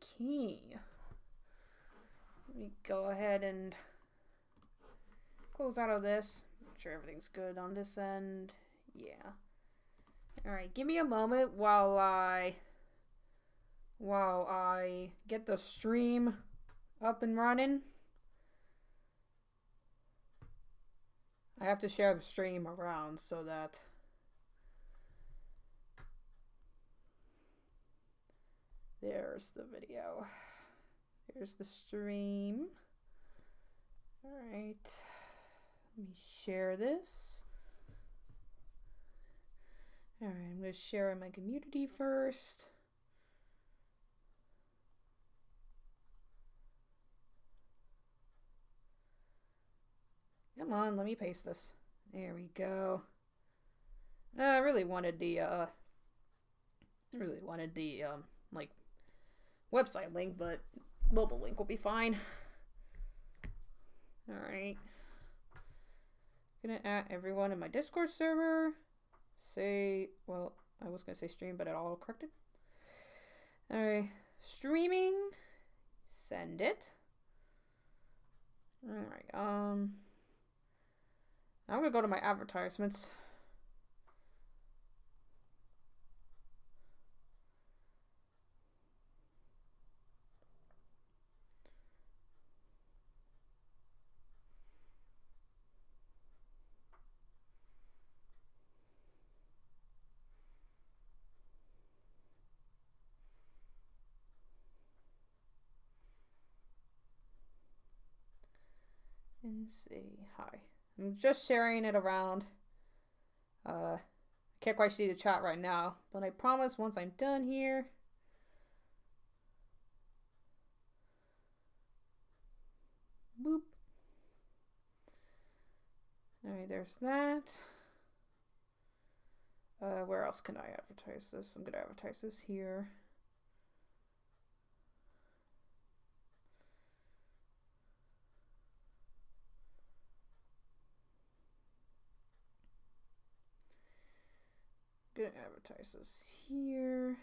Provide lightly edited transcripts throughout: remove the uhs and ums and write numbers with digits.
Okay. Let me go ahead and close out of this. Make sure everything's good on this end. Yeah. Alright, give me a moment while I get the stream up and running. I have to share the stream around so that there's the video. Here's the stream. Alright. Let me share this. Alright, I'm going to share in my community first. Come on, let me paste this. There we go. I really wanted the like website link, but mobile link will be fine. Alright. Gonna add everyone in my Discord server. Well, I was gonna say stream, but it all corrected. Alright. Streaming. Send it. Alright, now I'm gonna go to my advertisements. And say hi. I'm just sharing it around. Can't quite see the chat right now, but I promise once I'm done here. Boop. Alright, there's that. Where else can I advertise this? I'm gonna advertise this here. Gonna advertise this here.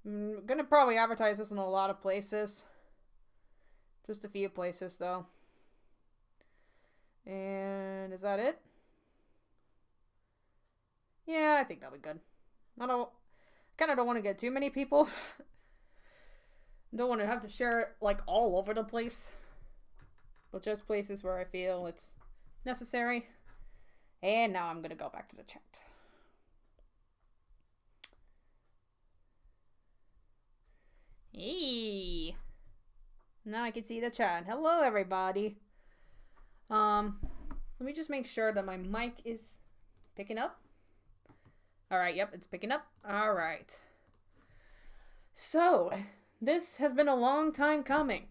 I'm gonna probably advertise this in a lot of places. Just a few places though. And is that it? Yeah, I think that'll be good. I kind of don't want to get too many people. Don't want to have to share it like all over the place. But just places where I feel it's necessary. And now I'm going to go back to the chat. Hey. Now I can see the chat. Hello, everybody. Let me just make sure that my mic is picking up. Alright, yep, it's picking up. Alright. So, this has been a long time coming.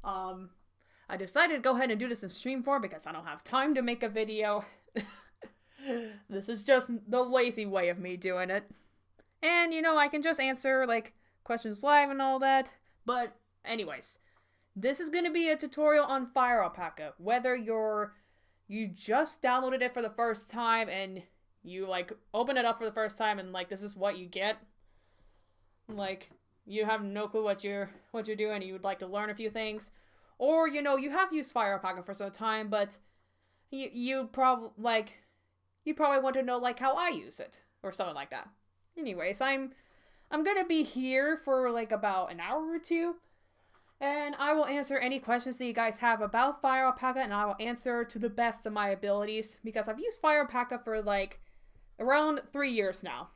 I decided to go ahead and do this in stream form because I don't have time to make a video. This is just the lazy way of me doing it. And, you know, I can just answer, like, questions live and all that. But, anyways, this is going to be a tutorial on FireAlpaca. Whether you just downloaded it for the first time and you, like, open it up for the first time and, like, this is what you get. Like, you have no clue what you're doing and you would like to learn a few things. Or, you know, you have used FireAlpaca for some time, but you probably want to know, like, how I use it. Or something like that. Anyways, I'm gonna be here for, like, about an hour or two. And I will answer any questions that you guys have about FireAlpaca, and I will answer to the best of my abilities. Because I've used FireAlpaca for, like, around 3 years now.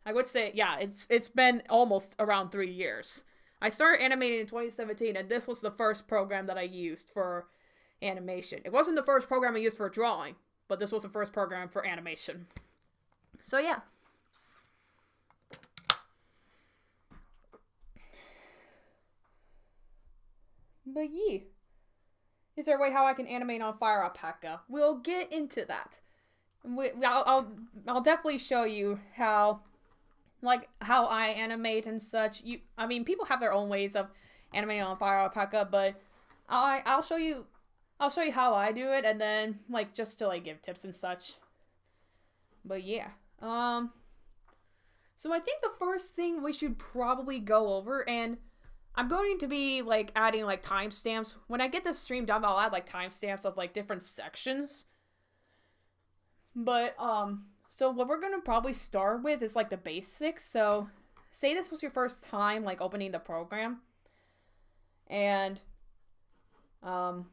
I would say, yeah, it's been almost around 3 years. I started animating in 2017, and this was the first program that I used for animation. It wasn't the first program I used for drawing, but this was the first program for animation. So, yeah. But yeah. Is there a way how I can animate on FireAlpaca? We'll get into that. I'll definitely show you how I animate and such. I mean, people have their own ways of animating on FireAlpaca, but I'll show you how I do it, and then, like, just to, like, give tips and such. But yeah. So So I think the first thing we should probably go over, and I'm going to be like adding like timestamps. When I get this stream done, I'll add like timestamps of like different sections. But so what we're gonna probably start with is like the basics. So say this was your first time like opening the program, and sorry,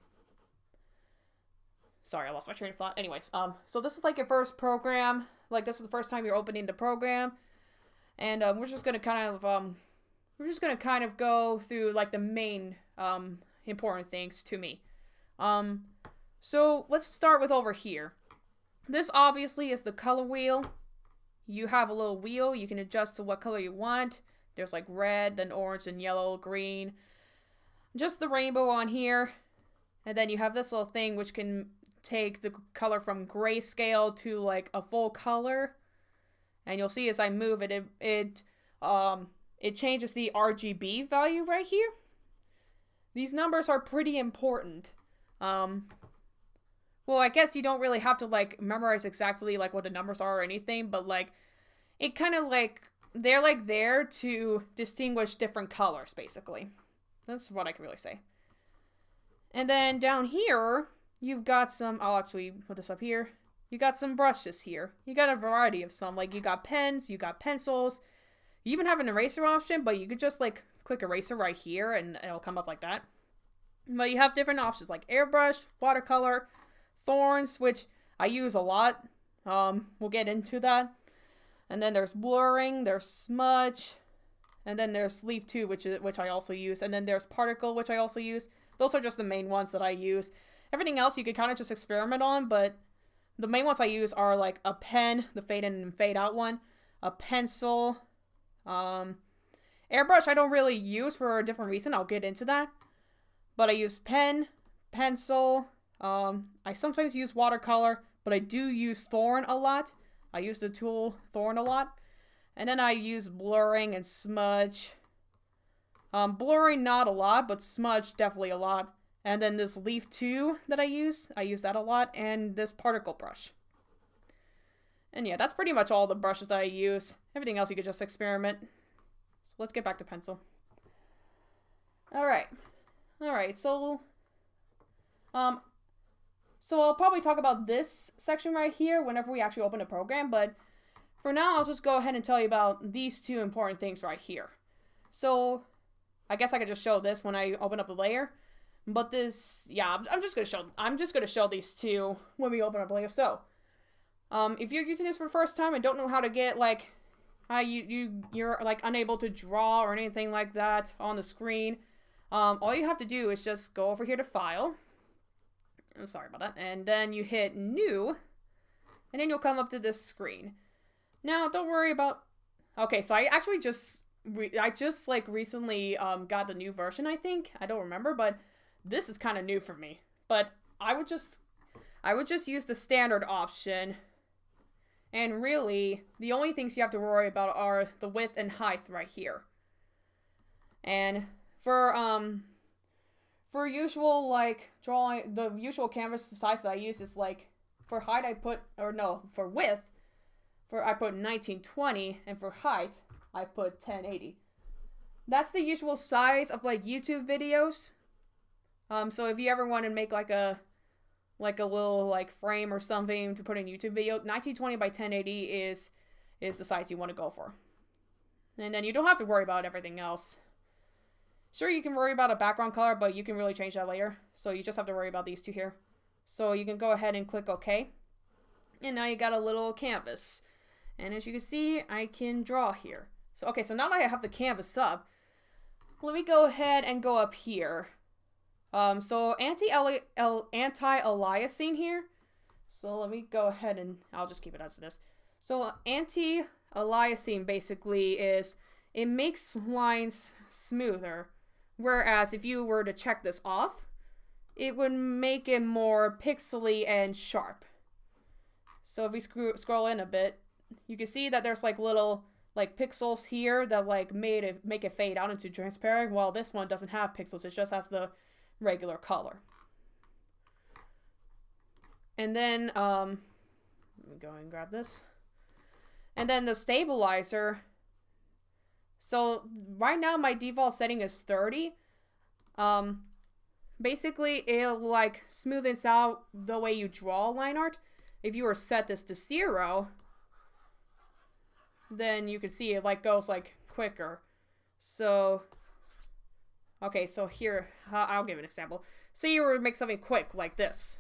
I lost my train of thought. Anyways, so this is like your first program. Like this is the first time you're opening the program, and we're just gonna kind of go through like the main important things to me. So let's start with over here. This obviously is the color wheel. You have a little wheel. You can adjust to what color you want. There's like red, then orange, and yellow, green. Just the rainbow on here. And then you have this little thing which can take the color from grayscale to like a full color. And you'll see as I move it, it changes the RGB value right here. These numbers are pretty important. Well, I guess you don't really have to like memorize exactly like what the numbers are or anything, but like it kind of like they're like there to distinguish different colors, basically. That's what I can really say. And then down here, you've got some, I'll actually put this up here. You got some brushes here. You got a variety of some, like you got pens, you got pencils. You even have an eraser option, but you could just like click eraser right here and it'll come up like that. But you have different options like airbrush, watercolor, thorns, which I use a lot. We'll get into that. And then there's blurring, there's smudge, and then there's leaf 2, which I also use, and then there's particle, which I also use. Those are just the main ones that I use. Everything else you could kind of just experiment on, but the main ones I use are like a pen, the fade in and fade out one, a pencil, airbrush I don't really use for a different reason. I'll get into that. But I use pen, pencil, I sometimes use watercolor, but I do use Thorn a lot. I use the tool Thorn a lot. And then I use blurring and smudge. Blurring not a lot, but smudge definitely a lot. And then this leaf 2 that I use that a lot. And this particle brush. And yeah, that's pretty much all the brushes that I use. Everything else you could just experiment. So let's get back to pencil. Alright, so I'll probably talk about this section right here whenever we actually open a program, but for now, I'll just go ahead and tell you about these two important things right here. So, I guess I could just show this when I open up the layer, but this, yeah, I'm just gonna show these two when we open up the layer. So, if you're using this for the first time and don't know how to get, like, you're like unable to draw or anything like that on the screen, all you have to do is just go over here to File. I'm sorry about that. And then you hit New, and then you'll come up to this screen. Now, don't worry about... Okay, so I actually just like recently got the new version, I think. I don't remember, but this is kind of new for me. But I would just use the standard option. And really, the only things you have to worry about are the width and height right here. And for usual, like, drawing, the usual canvas size that I use is, like, for height for width, I put 1920, and for height, I put 1080. That's the usual size of, like, YouTube videos. So if you ever want to make, like a little, like, frame or something to put in a YouTube video, 1920 by 1080 is the size you want to go for. And then you don't have to worry about everything else. Sure, you can worry about a background color, but you can really change that later. So you just have to worry about these two here. So you can go ahead and click OK. And now you got a little canvas. And as you can see, I can draw here. So, okay, so now that I have the canvas up, let me go ahead and go up here. So anti-aliasing here. So let me go ahead and I'll just keep it as this. So anti-aliasing basically is it makes lines smoother. Whereas if you were to check this off, it would make it more pixely and sharp. So if we scroll in a bit, you can see that there's like little like pixels here that like make it fade out into transparent, while this one doesn't have pixels, it just has the regular color. And then let me go and grab this. And then the stabilizer, So right now my default setting is 30. Basically it'll like smoothens out the way you draw line art. If you were set this to 0, then you can see it like goes like quicker. So, okay, so here, I'll give an example. Say you were to make something quick like this.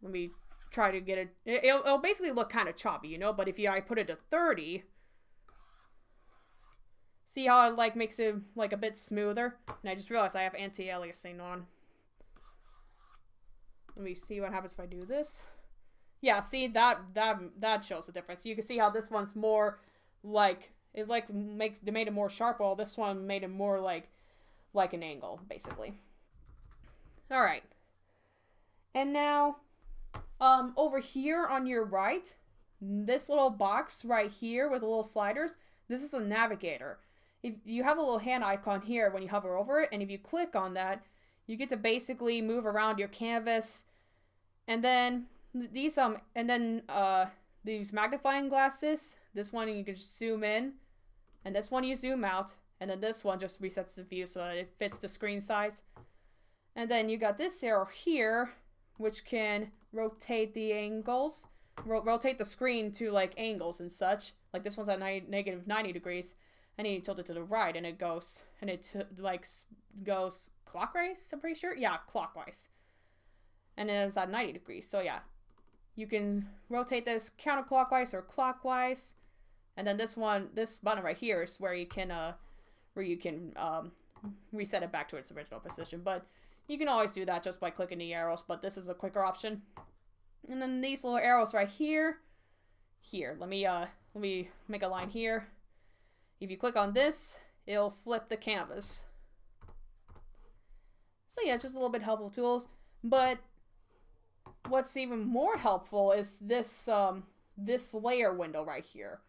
Let me try to get it. It'll basically look kind of choppy, you know, but if I put it to 30, see how it like makes it like a bit smoother? And I just realized I have anti-aliasing on. Let me see what happens if I do this. Yeah, see that shows the difference. You can see how this one's more like it like made it more sharp, while this one made it more like an angle, basically. All right. And now over here on your right, this little box right here with the little sliders, this is a navigator. If you have a little hand icon here when you hover over it, and if you click on that, you get to basically move around your canvas. And then these magnifying glasses, this one you can just zoom in, and this one you zoom out, and then this one just resets the view so that it fits the screen size. And then you got this arrow here, which can rotate the angles, rotate the screen to like angles and such. Like this one's at negative 90 degrees, and you tilt it to the right, and it goes, and it goes clockwise, I'm pretty sure. Yeah, clockwise. And it is at 90 degrees. So yeah, you can rotate this counterclockwise or clockwise. And then this button right here is where you can reset it back to its original position. But you can always do that just by clicking the arrows, but this is a quicker option. And then these little arrows right here. Let me make a line here. If you click on this, it'll flip the canvas. So yeah, just a little bit helpful tools. But what's even more helpful is this this layer window right here.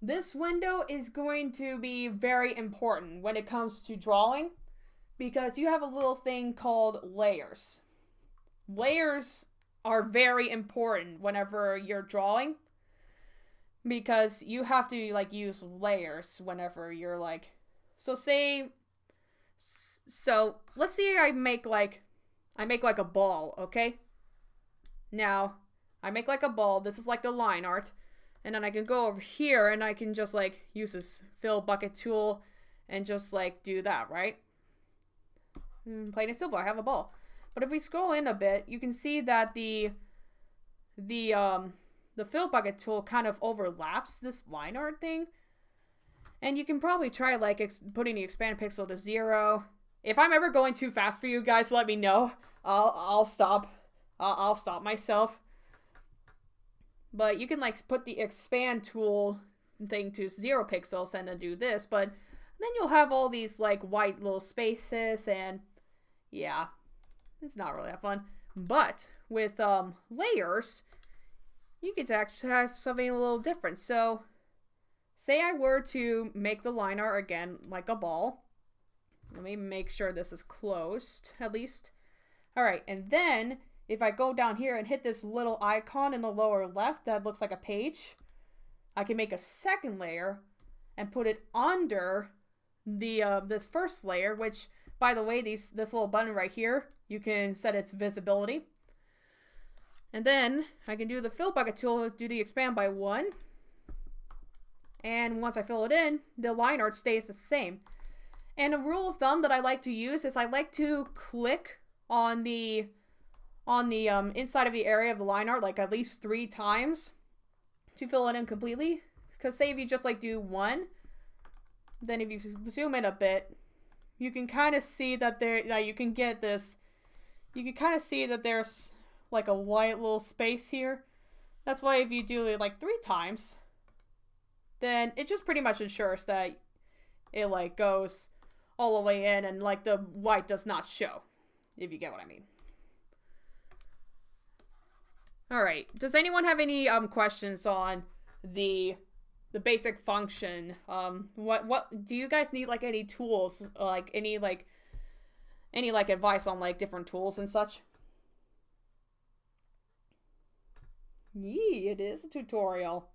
This window is going to be very important when it comes to drawing, because you have a little thing called layers. Layers are very important whenever you're drawing, because you have to like use layers whenever you're like, so let's say I make like a ball, okay? Now, I make like a ball. This is like the line art. And then I can go over here and I can just like use this fill bucket tool and just like do that, right? Plain and simple, I have a ball. But if we scroll in a bit, you can see that the fill bucket tool kind of overlaps this line art thing. And you can probably try like putting the expand pixel to 0. If I'm ever going too fast for you guys, let me know. I'll stop. I'll stop myself. But you can like put the expand tool thing to 0 pixels and then do this. But then you'll have all these like white little spaces, and yeah, it's not really that fun. But with layers, you get to actually have something a little different. So say I were to make the line art again like a ball. Let me make sure this is closed at least. All right, and then if I go down here and hit this little icon in the lower left that looks like a page, I can make a second layer and put it under the this first layer, which, by the way, this little button right here, you can set its visibility. And then I can do the fill bucket tool, do the expand by 1. And once I fill it in, the line art stays the same. And a rule of thumb that I like to use is I like to click on the inside of the area of the line art like at least 3 times to fill it in completely. Because say if you just like do 1, then if you zoom in a bit, you can kind of see that you can get this. You can kind of see that there's like a white little space here. That's why if you do it like 3 times, then it just pretty much ensures that it like goes all the way in and like the white does not show, if you get what I mean. All right. Does anyone have any questions on the basic function? What do you guys need, like any tools, like any advice on like different tools and such? Yee, it is a tutorial.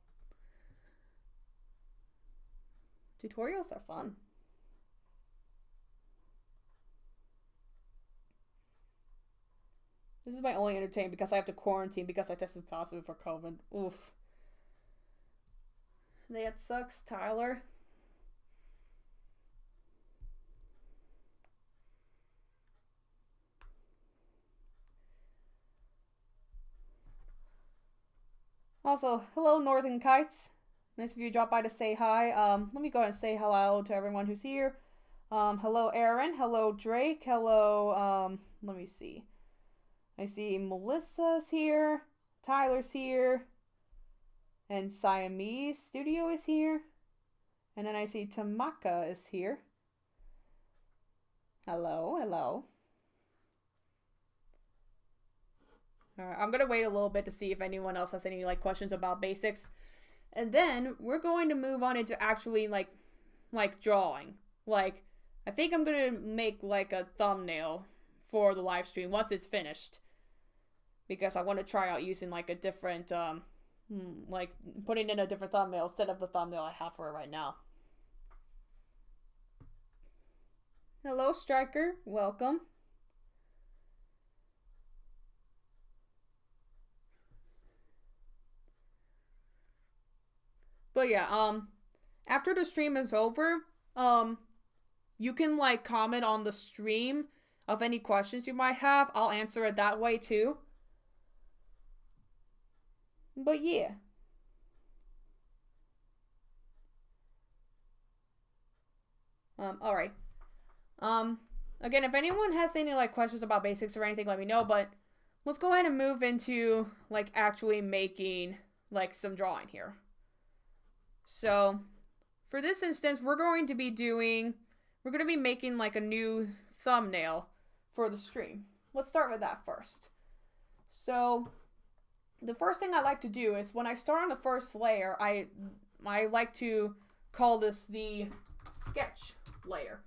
Tutorials are fun. This is my only entertainment because I have to quarantine because I tested positive for COVID. Oof. That sucks, Tyler. Also, hello, Northern Kites. Nice of you to drop by to say hi. Let me go ahead and say hello to everyone who's here. Hello, Aaron. Hello, Drake. Hello, let me see. I see Melissa's here. Tyler's here. And Siamese Studio is here. And then I see Tamaka is here. Hello, hello. Alright, I'm gonna wait a little bit to see if anyone else has any like questions about basics. And then we're going to move on into actually like drawing. Like, I think I'm gonna make like a thumbnail for the live stream once it's finished. Because I want to try out using like a different, like putting in a different thumbnail instead of the thumbnail I have for it right now. Hello, Striker. Welcome. But yeah, after the stream is over, you can like comment on the stream of any questions you might have. I'll answer it that way too. But yeah. Alright. Again, if anyone has any like questions about basics or anything, let me know, but let's go ahead and move into like actually making like some drawing here. So, for this instance, we're going to be making like a new thumbnail for the stream. Let's start with that first. So, the first thing I like to do is when I start on the first layer, I like to call this the sketch layer.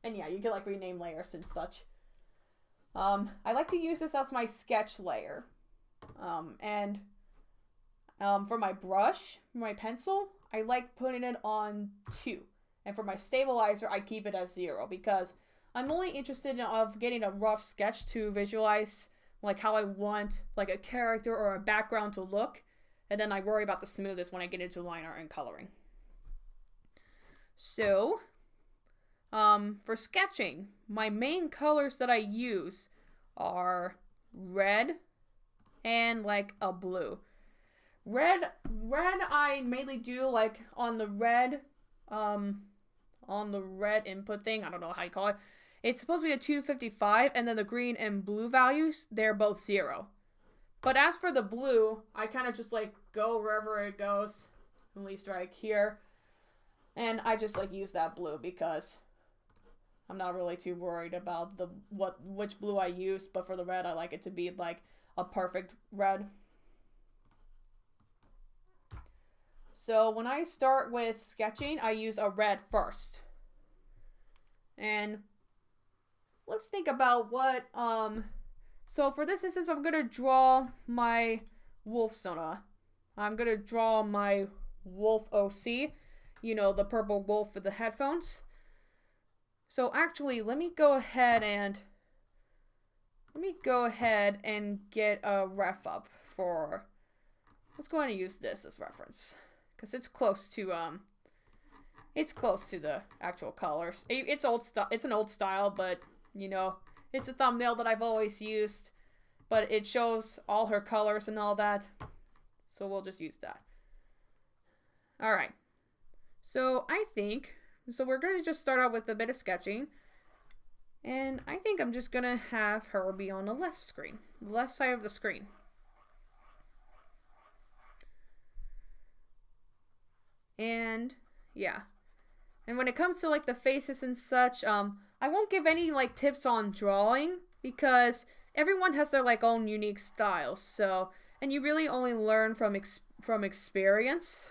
And yeah, you can like rename layers and such. I like to use this as my sketch layer. And for my brush, my pencil, I like putting it on 2. And for my stabilizer, I keep it as 0 because I'm only interested in getting a rough sketch to visualize like how I want like a character or a background to look, and then I worry about the smoothness when I get into line art and coloring. So, for sketching, my main colors that I use are red and like a blue. Red I mainly do like on the red input thing. I don't know how you call it. It's supposed to be a 255, and then the green and blue values, they're both 0. But as for the blue, I kind of just like go wherever it goes, at least right here. And I just like use that blue because I'm not really too worried about which blue I use, but for the red, I like it to be like a perfect red. So when I start with sketching, I use a red first. And let's think about what, so for this instance, I'm going to draw my wolf Sona. I'm going to draw my wolf OC, you know, the purple wolf with the headphones. So actually, let me go ahead and get a ref up for, let's go ahead and use this as reference. Because it's close to the actual colors. It's an old style, but you know, it's a thumbnail that I've always used, but it shows all her colors and all that. So we'll just use that. All right. So we're going to just start out with a bit of sketching. And I think I'm just going to have her be on the left side of the screen. And yeah. And when it comes to like the faces and such, I won't give any like tips on drawing because everyone has their like own unique styles. So, and you really only learn from experience.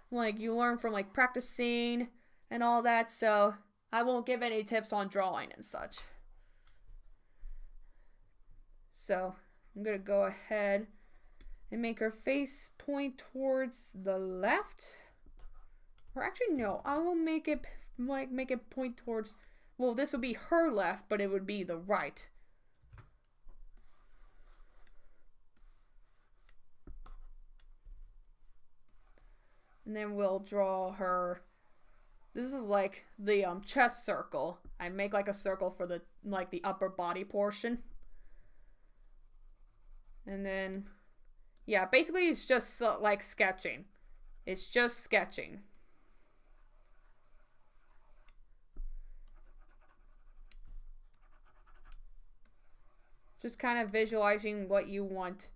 Like you learn from like practicing and all that. So, I won't give any tips on drawing and such. So, I'm going to go ahead and make her face point towards the left. Or actually, no. I will make it, like, make it point towards... Well, this would be her left, but it would be the right. And then we'll draw her... This is like the chest circle. I make like a circle for the like the upper body portion. And then, yeah, basically it's just like sketching. It's just sketching. Just kind of visualizing what you want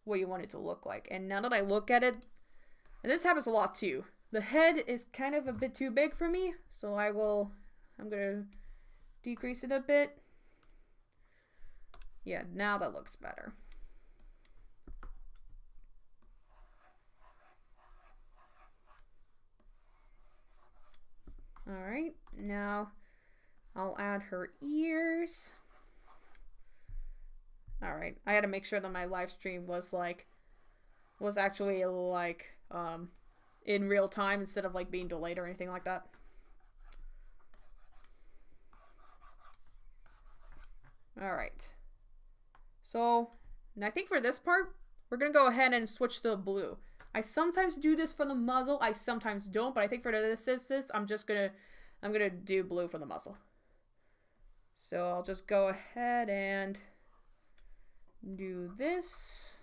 it to look like. And now that I look at it, and this happens a lot too. The head is kind of a bit too big for me, so I'm gonna decrease it a bit. Yeah, now that looks better. Alright, now I'll add her ears. Alright, I had to make sure that my live stream was actually like, in real time instead of like being delayed or anything like that. Alright. So, and I think for this part, we're gonna go ahead and switch to blue. I sometimes do this for the muzzle, I sometimes don't, but I think for this I'm gonna do blue for the muzzle. So I'll just go ahead and do this.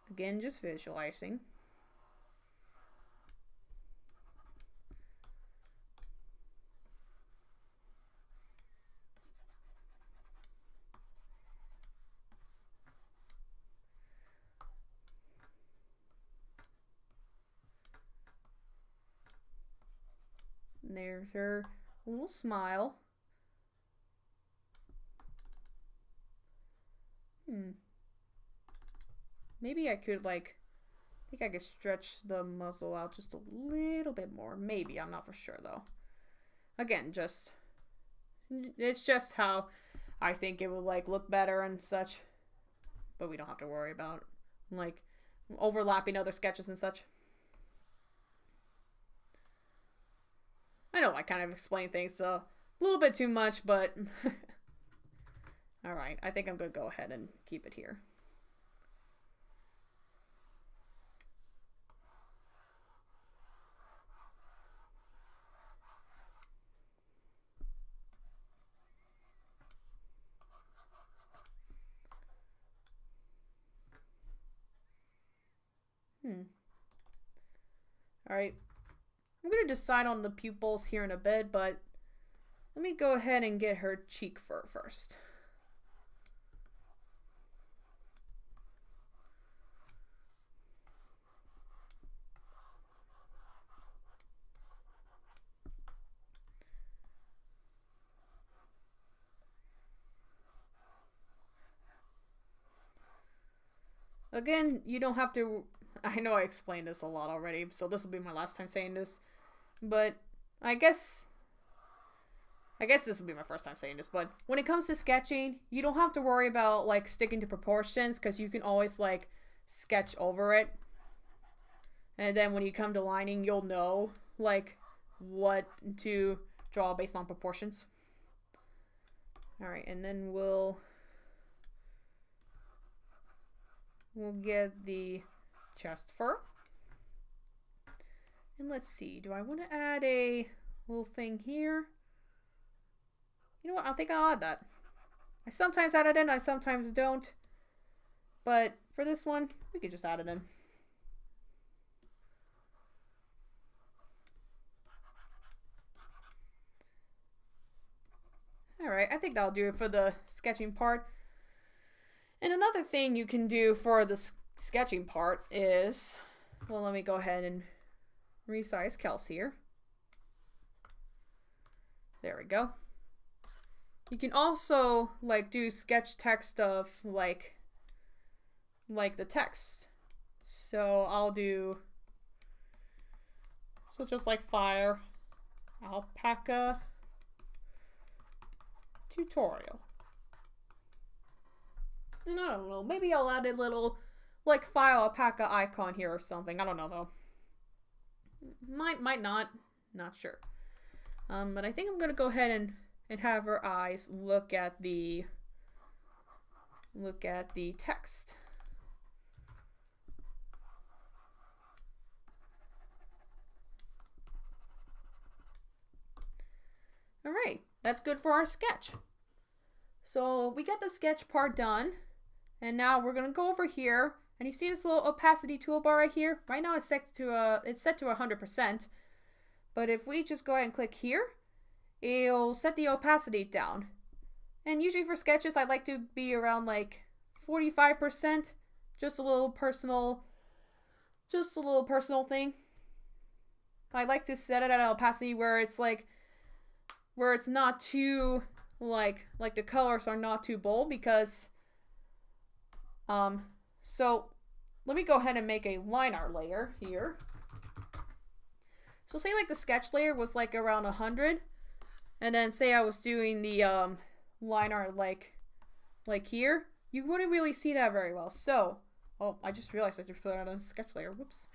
Again, just visualizing. And there's her little smile. Maybe I could I think I could stretch the muzzle out just a little bit more. Maybe, I'm not for sure though. Again, it's just how I think it would look better and such. But we don't have to worry about overlapping other sketches and such. I know I kind of explain things a little bit too much, but alright, I think I'm gonna go ahead and keep it here. Alright, I'm going to decide on the pupils here in a bit, but let me go ahead and get her cheek fur first. Again, you don't have to... I know I explained this a lot already, so this will be my last time saying this. But I guess this will be my first time saying this, but when it comes to sketching, you don't have to worry about sticking to proportions, because you can always sketch over it. And then when you come to lining, you'll know what to draw based on proportions. Alright, and then we'll get the chest fur. And let's see, do I want to add a little thing here? You know what, I think I'll add that. I sometimes add it in, I sometimes don't. But for this one, we could just add it in. Alright, I think that'll do it for the sketching part. And another thing you can do for the sketching part is, well, let me go ahead and resize Kelsey here. There we go. You can also do sketch text of the text. So I'll do, so just FireAlpaca tutorial. And I don't know, maybe I'll add a little like FireAlpaca icon here or something. I don't know though. Might not. Not sure. But I think I'm gonna go ahead and have her eyes look at the text. All right, that's good for our sketch. So we got the sketch part done, and now we're gonna go over here, and you see this little opacity toolbar right here. Right now it's set to 100%, but if we just go ahead and click here, it'll set the opacity down. And usually for sketches, I like to be around like 45%, just a little personal thing. I like to set it at an opacity where it's like, where it's not too, like the colors are not too bold, because, so let me go ahead and make a line art layer here. So say like the sketch layer was like around 100, and then say I was doing the, line art like here, you wouldn't really see that very well. So, oh, I just realized I just put it on a sketch layer, whoops.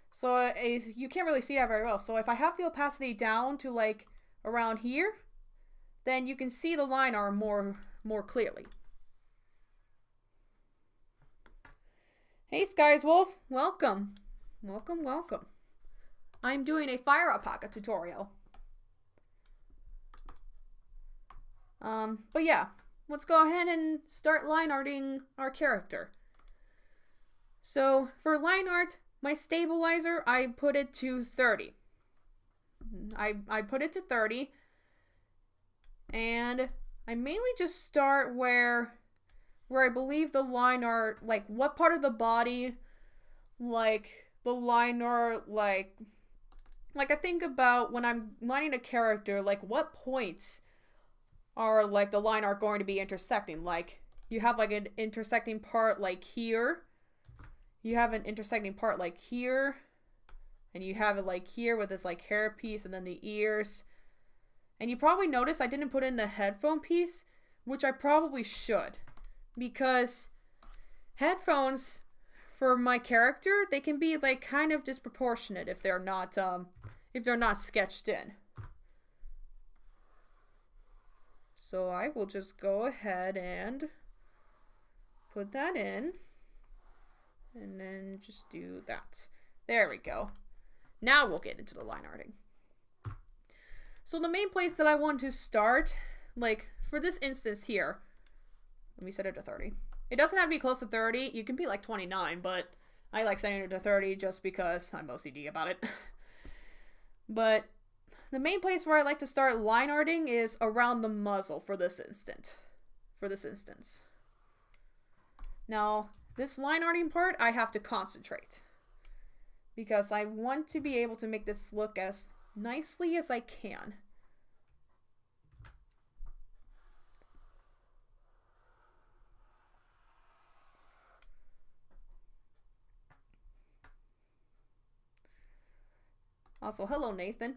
So you can't really see that very well. So if I have the opacity down to like around here, then you can see the line art more clearly. Hey Skies Wolf, welcome. Welcome, welcome. I'm doing a FireAlpaca tutorial. But yeah, let's go ahead and start line arting our character. So for line art, my stabilizer, I put it to 30. I put it to 30, and I mainly just start where I believe the line art, like what part of the body, like the line art, like I think about when I'm lining a character, like what points are like the line art going to be intersecting. Like you have like an intersecting part like here, you have an intersecting part like here, and you have it like here with this like hair piece and then the ears. And you probably noticed I didn't put in the headphone piece, which I probably should, because headphones for my character, they can be like kind of disproportionate if they're not sketched in. So I will just go ahead and put that in, and then just do that. There we go. Now we'll get into the line arting. So the main place that I want to start, like for this instance here, let me set it to 30. It doesn't have to be close to 30. You can be like 29, but I like setting it to 30 just because I'm OCD about it. But the main place where I like to start line arting is around the muzzle for this instance. Now, this line arting part, I have to concentrate, because I want to be able to make this look as nicely as I can. Also, hello Nathan.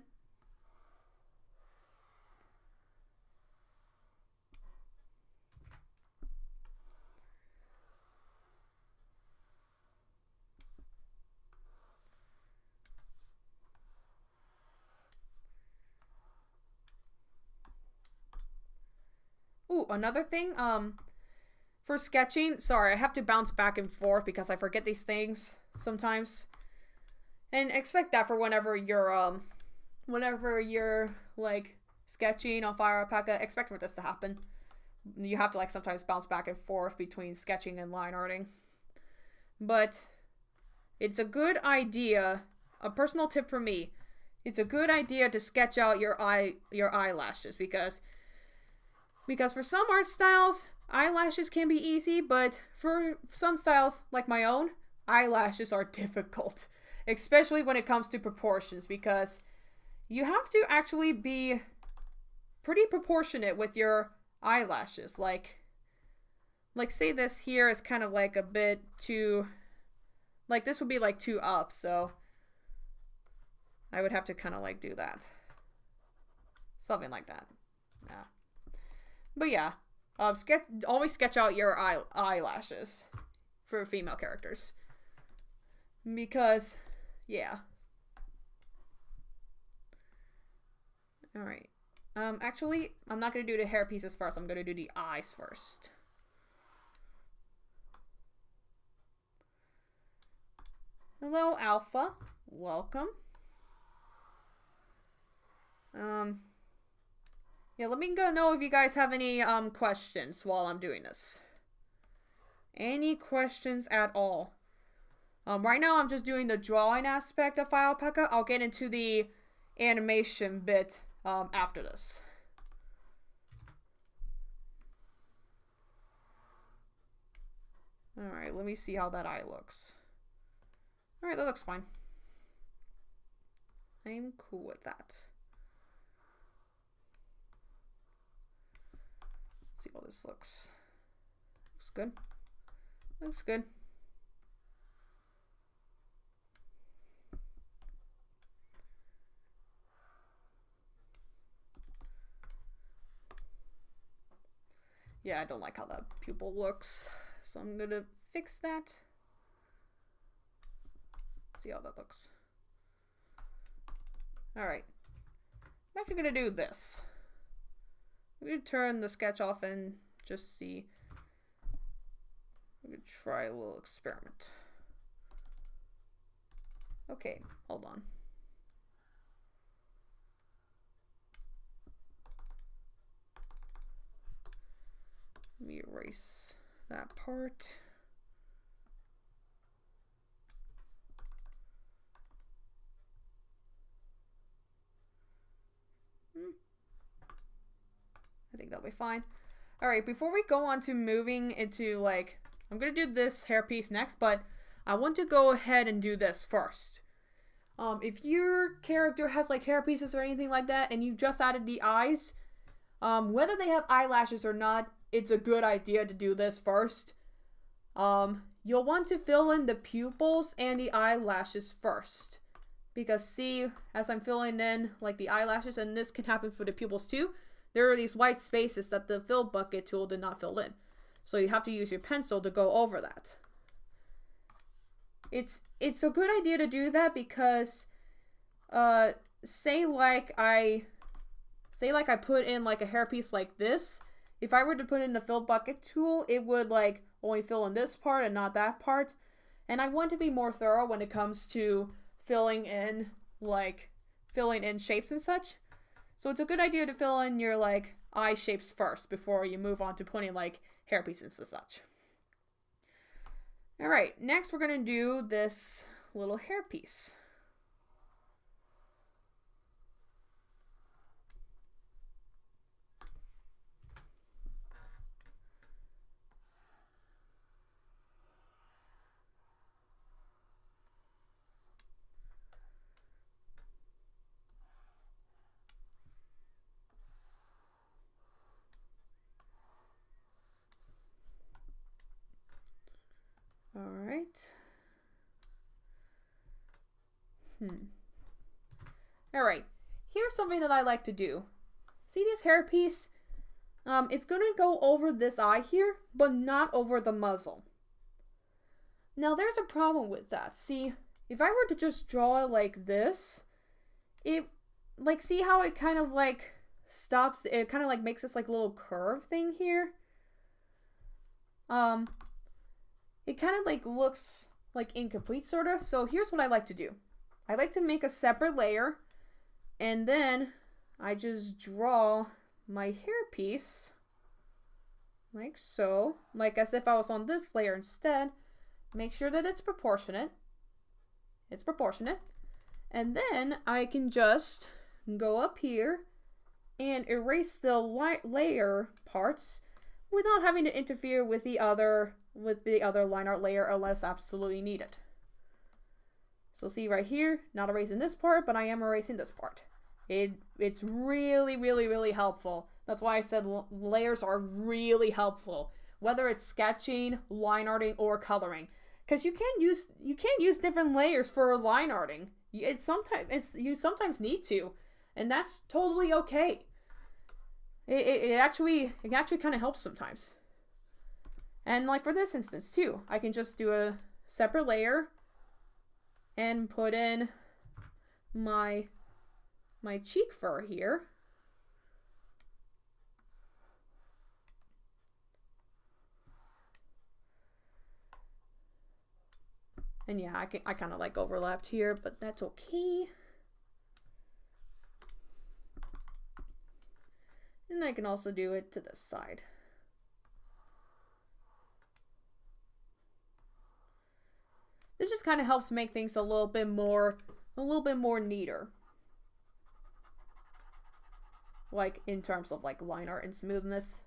Ooh, another thing, for sketching, sorry, I have to bounce back and forth because I forget these things sometimes. And expect that for whenever you're like sketching on FireAlpaca, expect for this to happen. You have to like sometimes bounce back and forth between sketching and line arting. But it's a good idea, a personal tip for me, it's a good idea to sketch out your eyelashes, because for some art styles, eyelashes can be easy, but for some styles, like my own, eyelashes are difficult. Especially when it comes to proportions, because you have to actually be pretty proportionate with your eyelashes. Like say this here is kind of like a bit too, like this would be like too up, so I would have to kind of like do that. Something like that. Yeah. But yeah, always sketch out your eyelashes for female characters. Because, yeah. Alright. Actually, I'm not going to do the hair pieces first. I'm going to do the eyes first. Hello, Alpha. Welcome. Yeah, let me know if you guys have any, questions while I'm doing this. Any questions at all? Right now I'm just doing the drawing aspect of FireAlpaca. I'll get into the animation bit, after this. Alright, let me see how that eye looks. Alright, that looks fine. I'm cool with that. Let's see how this looks. Looks good. Looks good. Yeah, I don't like how that pupil looks, so I'm gonna fix that. See how that looks. Alright. I'm actually gonna do this. I'm gonna turn the sketch off and just see. I'm gonna try a little experiment. Okay, hold on. Let me erase that part. I think that'll be fine. Alright, before we go on to moving into, like, I'm gonna do this hairpiece next, but I want to go ahead and do this first. If your character has, like, hairpieces or anything like that, and you just added the eyes, whether they have eyelashes or not, it's a good idea to do this first. You'll want to fill in the pupils and the eyelashes first. Because see, as I'm filling in, like, the eyelashes, and this can happen for the pupils too, there are these white spaces that the fill bucket tool did not fill in. So you have to use your pencil to go over that. It's a good idea to do that because, say like I put in like a hairpiece like this. If I were to put in the fill bucket tool, it would like only fill in this part and not that part. And I want to be more thorough when it comes to filling in shapes and such. So it's a good idea to fill in your like eye shapes first before you move on to putting like hair pieces and such. Alright, next we're gonna do this little hair piece. Alright. Alright. Here's something that I like to do. See this hair piece? It's going to go over this eye here, but not over the muzzle. Now there's a problem with that. See, if I were to just draw it like this, it, like, see how it kind of like stops, it kind of like makes this like little curve thing here? It kind of like looks like incomplete sort of. So here's what I like to do. I like to make a separate layer and then I just draw my hair piece like so, like as if I was on this layer instead. Make sure that it's proportionate. It's proportionate. And then I can just go up here and erase the layer parts without having to interfere with the other line art layer unless absolutely needed. So see right here, not erasing this part, but I am erasing this part. It's really, really, really helpful. That's why I said layers are really helpful, whether it's sketching, line arting, or coloring, because you can't use different layers for line arting. You sometimes need to, and that's totally okay. It actually kind of helps sometimes. And like for this instance too, I can just do a separate layer and put in my cheek fur here. And yeah, I kind of like overlapped here, but that's okay. And I can also do it to this side. This just kind of helps make things a little bit more neater. Like in terms of like line art and smoothness.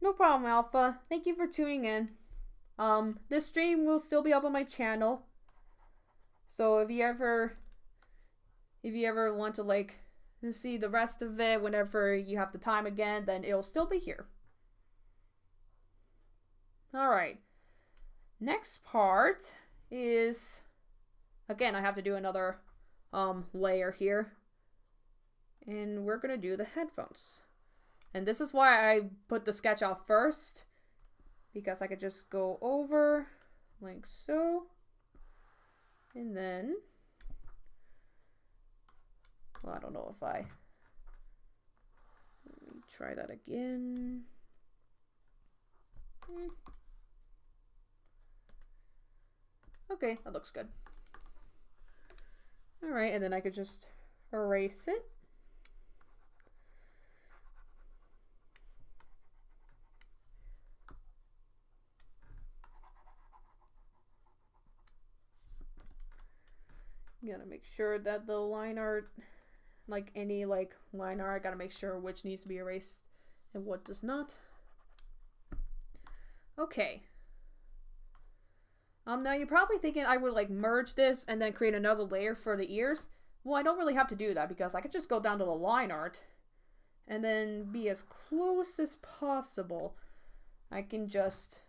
No problem, Alpha. Thank you for tuning in. This stream will still be up on my channel. So if you ever want to like see the rest of it whenever you have the time again, then it'll still be here. Alright. Next part is, again, I have to do another layer here. And we're gonna do the headphones. And this is why I put the sketch out first, because I could just go over like so, and then, well, I don't know if let me try that again. Okay, that looks good. All right, and then I could just erase it. Gotta make sure that the line art, like any like line art, I gotta make sure which needs to be erased and what does not. Okay. Now you're probably thinking I would like merge this and then create another layer for the ears. Well, I don't really have to do that because I could just go down to the line art and then be as close as possible. I can just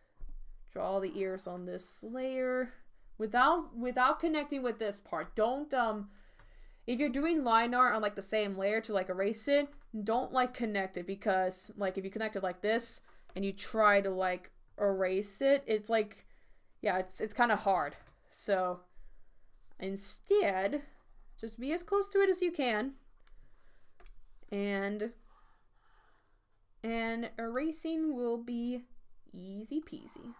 draw the ears on this layer. Without connecting with this part. Don't if you're doing line art on like the same layer to like erase it, don't like connect it, because like if you connect it like this and you try to like erase it, it's like, yeah, it's kind of hard. So instead, just be as close to it as you can, and erasing will be easy peasy.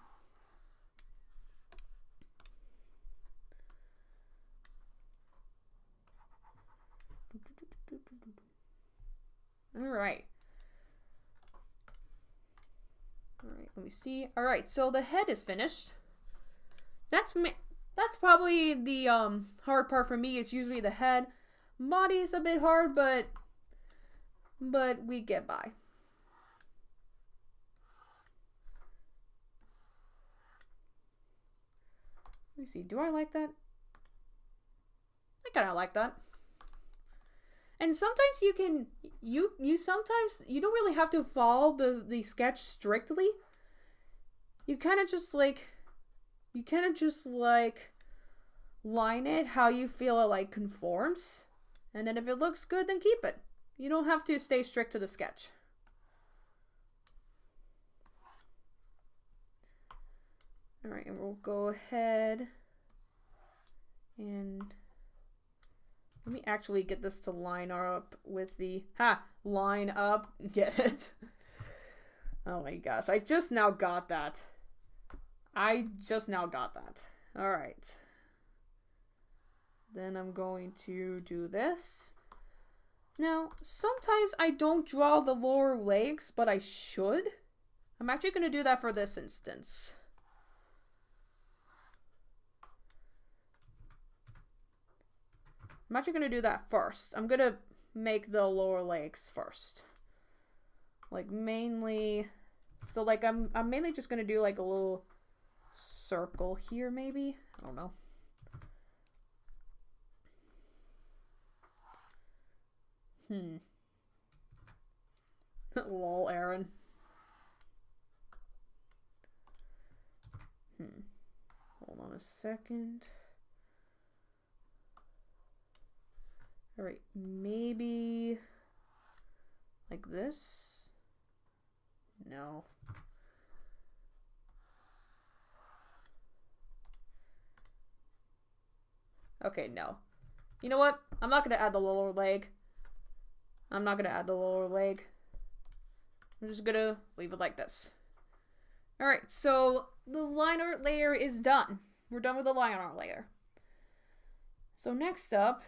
All right, let me see. All right, so the head is finished. That's probably the hard part for me. Is usually the head. Body is a bit hard, but we get by. Let me see. Do I like that? I kind of like that. And sometimes you can, sometimes you don't really have to follow the sketch strictly. You kind of just like line it how you feel it like conforms. And then if it looks good, then keep it. You don't have to stay strict to the sketch. All right, and we'll go ahead and let me actually get this to line up with the, line up, get it? Oh my gosh, I just now got that. All right. Then I'm going to do this. Now, sometimes I don't draw the lower legs, but I should. I'm actually going to do that for this instance. I'm actually going to do that first. I'm going to make the lower legs first. Like mainly, so like I'm mainly just going to do like a little circle here maybe. I don't know. Lol, Aaron. Hold on a second. Alright, maybe like this? No. Okay, no. You know what? I'm not going to add the lower leg. I'm just going to leave it like this. Alright, so the line art layer is done. We're done with the line art layer. So next up,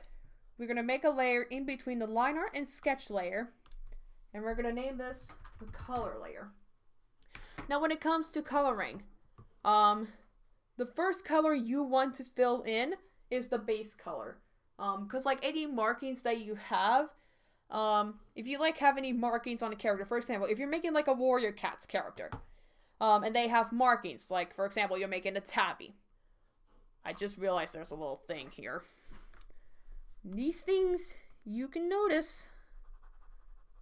we're going to make a layer in between the line art and sketch layer. And we're going to name this the color layer. Now when it comes to coloring, the first color you want to fill in is the base color. Because like any markings that you have, if you like have any markings on a character, for example, if you're making like a warrior cats character, and they have markings, like for example, you're making a tabby. I just realized there's a little thing here. These things, you can notice.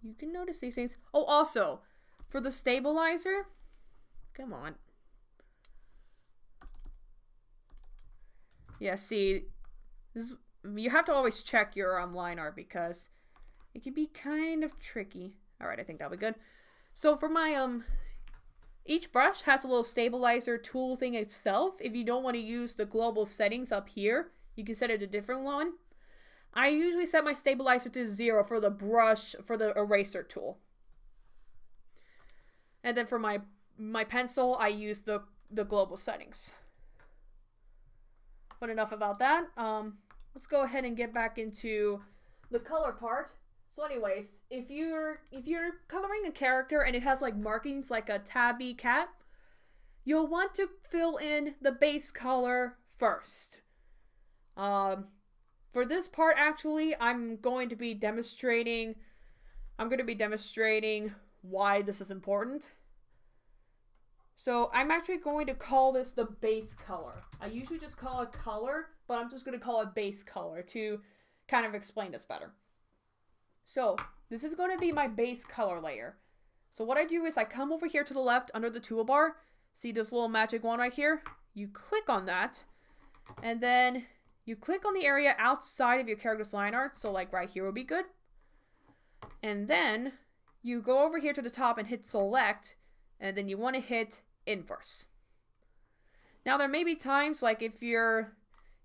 You can notice these things. Oh, also, for the stabilizer, come on. Yeah, see, this, you have to always check your line art because it can be kind of tricky. Alright, I think that'll be good. So for my, each brush has a little stabilizer tool thing itself. If you don't want to use the global settings up here, you can set it to a different one. I usually set my stabilizer to 0 for the brush, for the eraser tool. And then for my pencil, I use the global settings. But enough about that. Let's go ahead and get back into the color part. So anyways, if you're coloring a character and it has like markings like a tabby cat, you'll want to fill in the base color first. For this part, actually, I'm going to be demonstrating why this is important. So I'm actually going to call this the base color. I usually just call it color, but I'm just going to call it base color to kind of explain this better. So this is going to be my base color layer. So what I do is I come over here to the left under the toolbar. See this little magic wand right here? You click on that, and then you click on the area outside of your character's line art, so like right here would be good. And then you go over here to the top and hit select, and then you want to hit inverse. Now there may be times like if you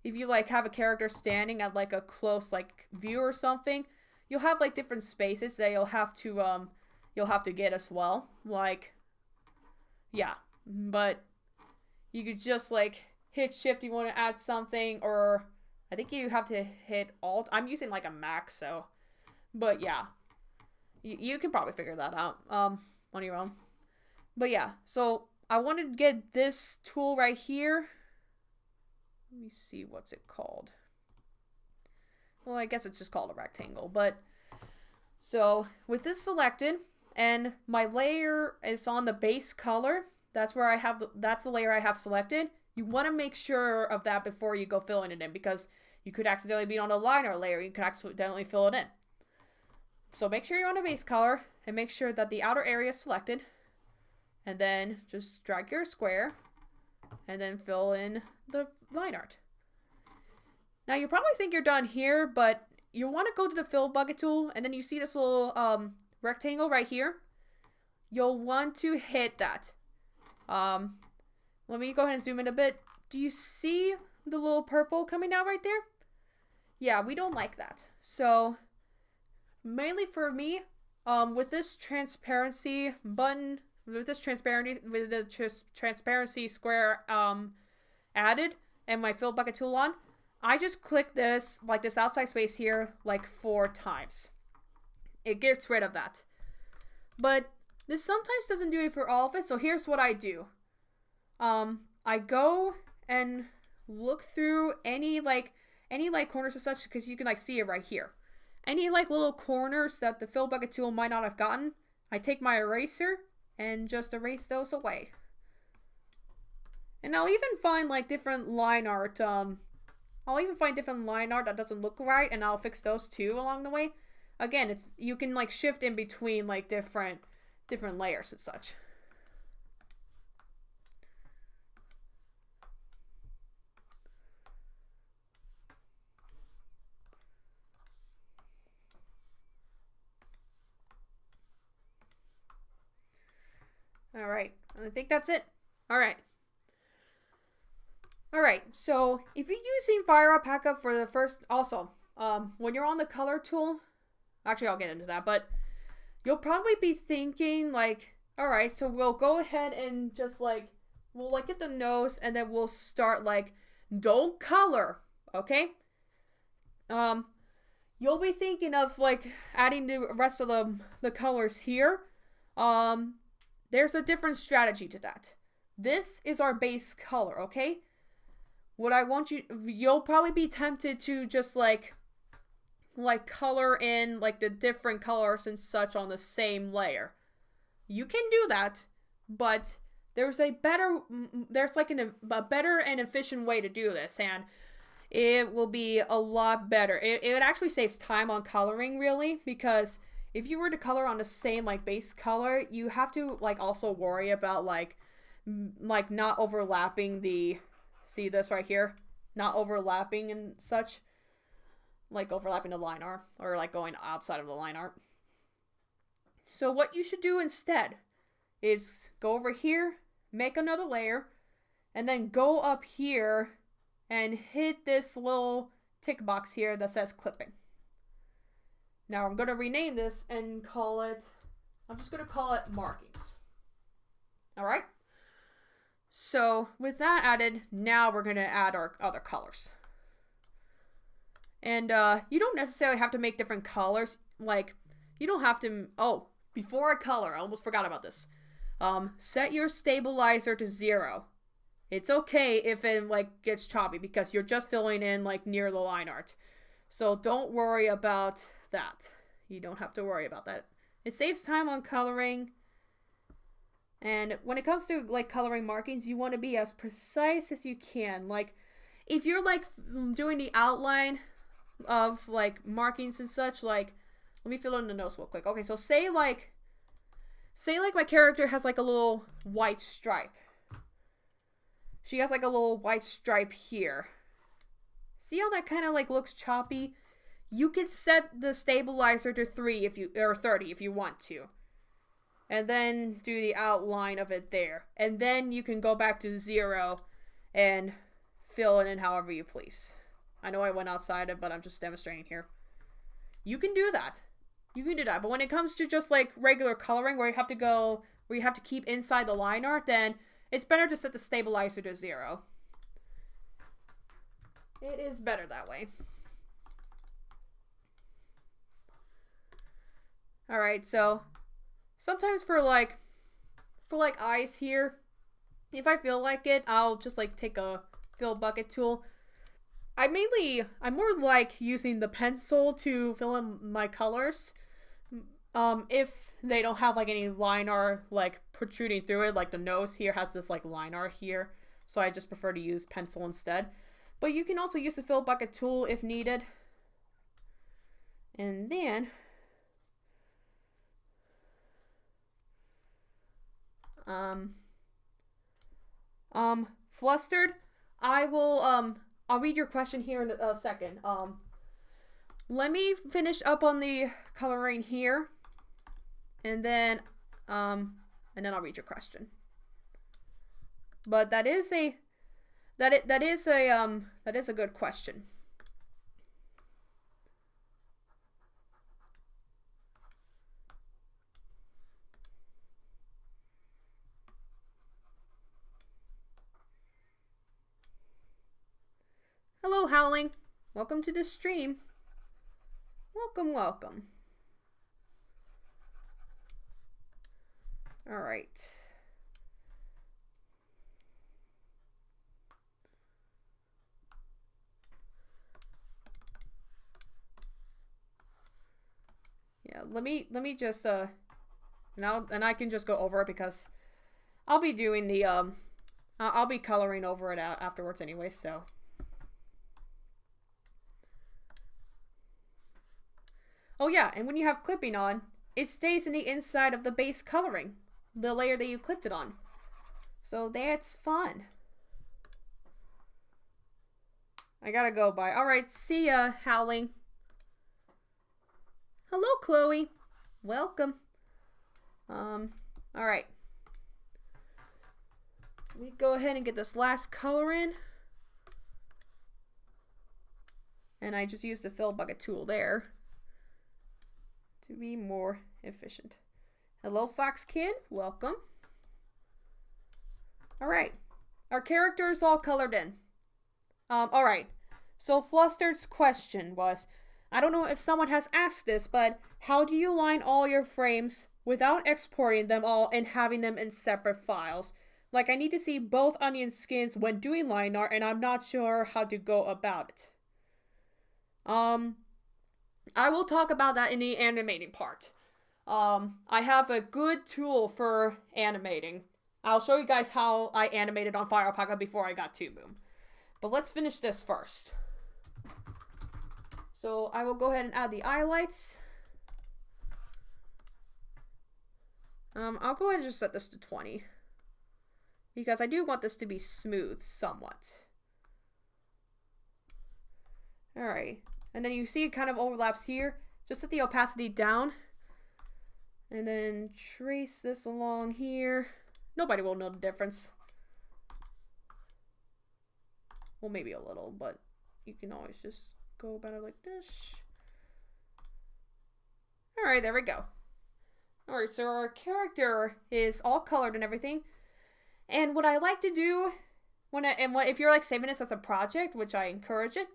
like have a character standing at like a close like view or something, you'll have like different spaces that you'll have to get as well. Like, yeah, but you could just like hit shift if you want to add something, or I think you have to hit alt. I'm using like a Mac, so, but yeah, you can probably figure that out on your own. But yeah, so I wanted to get this tool right here. Let me see, what's it called? Well, I guess it's just called a rectangle, but so with this selected and my layer is on the base color, that's where I have that's the layer I have selected. You want to make sure of that before you go filling it in, because you could accidentally be on a liner layer. You could accidentally fill it in. So make sure you're on a base color and make sure that the outer area is selected. And then just drag your square and then fill in the line art. Now you probably think you're done here, but you want to go to the fill bucket tool, and then you see this little rectangle right here. You'll want to hit that. Let me go ahead and zoom in a bit. Do you see the little purple coming out right there? Yeah, we don't like that. So mainly for me, with this transparency button, with the transparency square added and my fill bucket tool on, I just click this, like this outside space here, like 4 times. It gets rid of that. But this sometimes doesn't do it for all of it, so here's what I do. I go and look through any corners and such, because you can like see it right here. Any like little corners that the fill bucket tool might not have gotten, I take my eraser and just erase those away. And I'll even find like different line art, I'll even find different line art that doesn't look right, and I'll fix those too along the way. Again, you can like shift in between like different layers and such. All right. I think that's it. All right. All right. So if you're using FireAlpaca for the first, also, when you're on the color tool, actually I'll get into that, but you'll probably be thinking like, all right, so we'll go ahead and just like, we'll like get the nose and then we'll start like, don't color, okay? You'll be thinking of like adding the rest of the colors here. There's a different strategy to that. This is our base color, okay? What I want you'll probably be tempted to just like color in like the different colors and such on the same layer. You can do that, but there's a better and efficient way to do this, and it will be a lot better. It actually saves time on coloring, really, because if you were to color on the same like base color, you have to like also worry about like not overlapping the, see this right here, not overlapping and such, like overlapping the line art or like going outside of the line art. So what you should do instead is go over here, make another layer, and then go up here and hit this little tick box here that says clipping. Now I'm going to rename this and call it, I'm just going to call it markings. All right. So with that added, now we're going to add our other colors. And you don't necessarily have to make different colors. Like, you don't have to, oh, before I color, I almost forgot about this. Set your stabilizer to 0. It's okay if it like gets choppy because you're just filling in like near the line art. So don't worry about that. You don't have to worry about that. It saves time on coloring. And when it comes to like coloring markings, you want to be as precise as you can. Like if you're like doing the outline of like markings and such, like let me fill in the nose real quick. Okay, so say like my character has like a little white stripe. She has like a little white stripe here. See how that kind of like looks choppy? You can set the stabilizer to 3 if you, or 30 if you want to. And then do the outline of it there. And then you can go back to 0 and fill it in however you please. I know I went outside it, but I'm just demonstrating here. You can do that. You can do that. But when it comes to just like regular coloring where you have to keep inside the line art, then it's better to set the stabilizer to 0. It is better that way. Alright, so sometimes for like eyes here, if I feel like it, I'll just like take a fill bucket tool. I'm more like using the pencil to fill in my colors. If they don't have like any line art like protruding through it, like the nose here has this like line art here, so I just prefer to use pencil instead. But you can also use the fill bucket tool if needed. And then flustered, I'll read your question here in a second. Let me finish up on the coloring here, and then I'll read your question. But that is a good question. Hello, Howling. Welcome to the stream. Welcome, welcome. All right. Yeah, let me just now, and I can just go over it because I'll be doing the I'll be coloring over it afterwards anyway, so. Oh yeah, and when you have clipping on, it stays in the inside of the base coloring, the layer that you clipped it on. So that's fun. I gotta go bye. Alright, see ya, Howling. Hello, Chloe. Welcome. Alright. Let me go ahead and get this last color in. And I just used the fill bucket tool there to be more efficient. Hello, Fox Kid. Welcome. Alright. Our character is all colored in. Alright. So Flustered's question was, I don't know if someone has asked this, but how do you line all your frames without exporting them all and having them in separate files? Like, I need to see both onion skins when doing line art, and I'm not sure how to go about it. I will talk about that in the animating part. I have a good tool for animating. I'll show you guys how I animated on FireAlpaca before I got to Boom. But let's finish this first. So I will go ahead and add the highlights. I'll go ahead and just set this to 20. Because I do want this to be smooth somewhat. Alright. And then you see it kind of overlaps here. Just set the opacity down. And then trace this along here. Nobody will know the difference. Well, maybe a little, but you can always just go about it like this. Alright, there we go. Alright, so our character is all colored and everything. And what I like to do, if you're like saving this as a project, which I encourage it,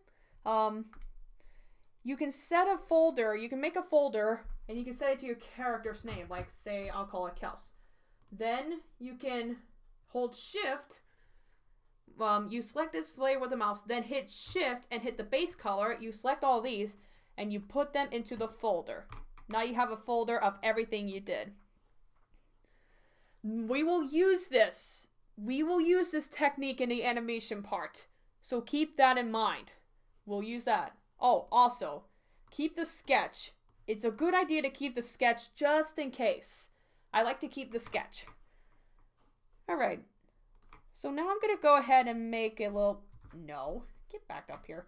you can set a folder, you can make a folder, and you can set it to your character's name, like say, I'll call it Kels. Then you can hold shift, you select this layer with the mouse, then hit shift and hit the base color, you select all these, and you put them into the folder. Now you have a folder of everything you did. We will use this. We will use this technique in the animation part. So keep that in mind. We'll use that. Oh, also, keep the sketch. It's a good idea to keep the sketch just in case. I like to keep the sketch. Alright. So now I'm going to go ahead and make a little... No. Get back up here.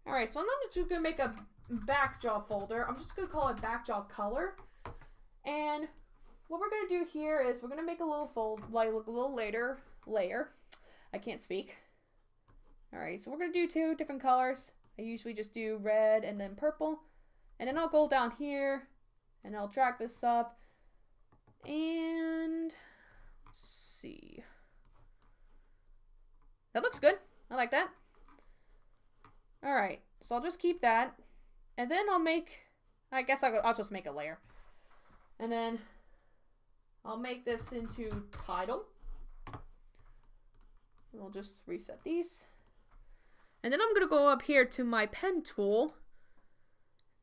Alright, so I'm not just going to make a backjaw folder. I'm just going to call it backjaw color. And what we're going to do here is we're going to make a little layer. I can't speak. Alright, so we're going to do 2 different colors. I usually just do red and then purple. And then I'll go down here and I'll drag this up. And let's see. That looks good. I like that. Alright, so I'll just keep that. And then I guess I'll just make a layer. And then I'll make this into title. And we'll just reset these. And then I'm going to go up here to my pen tool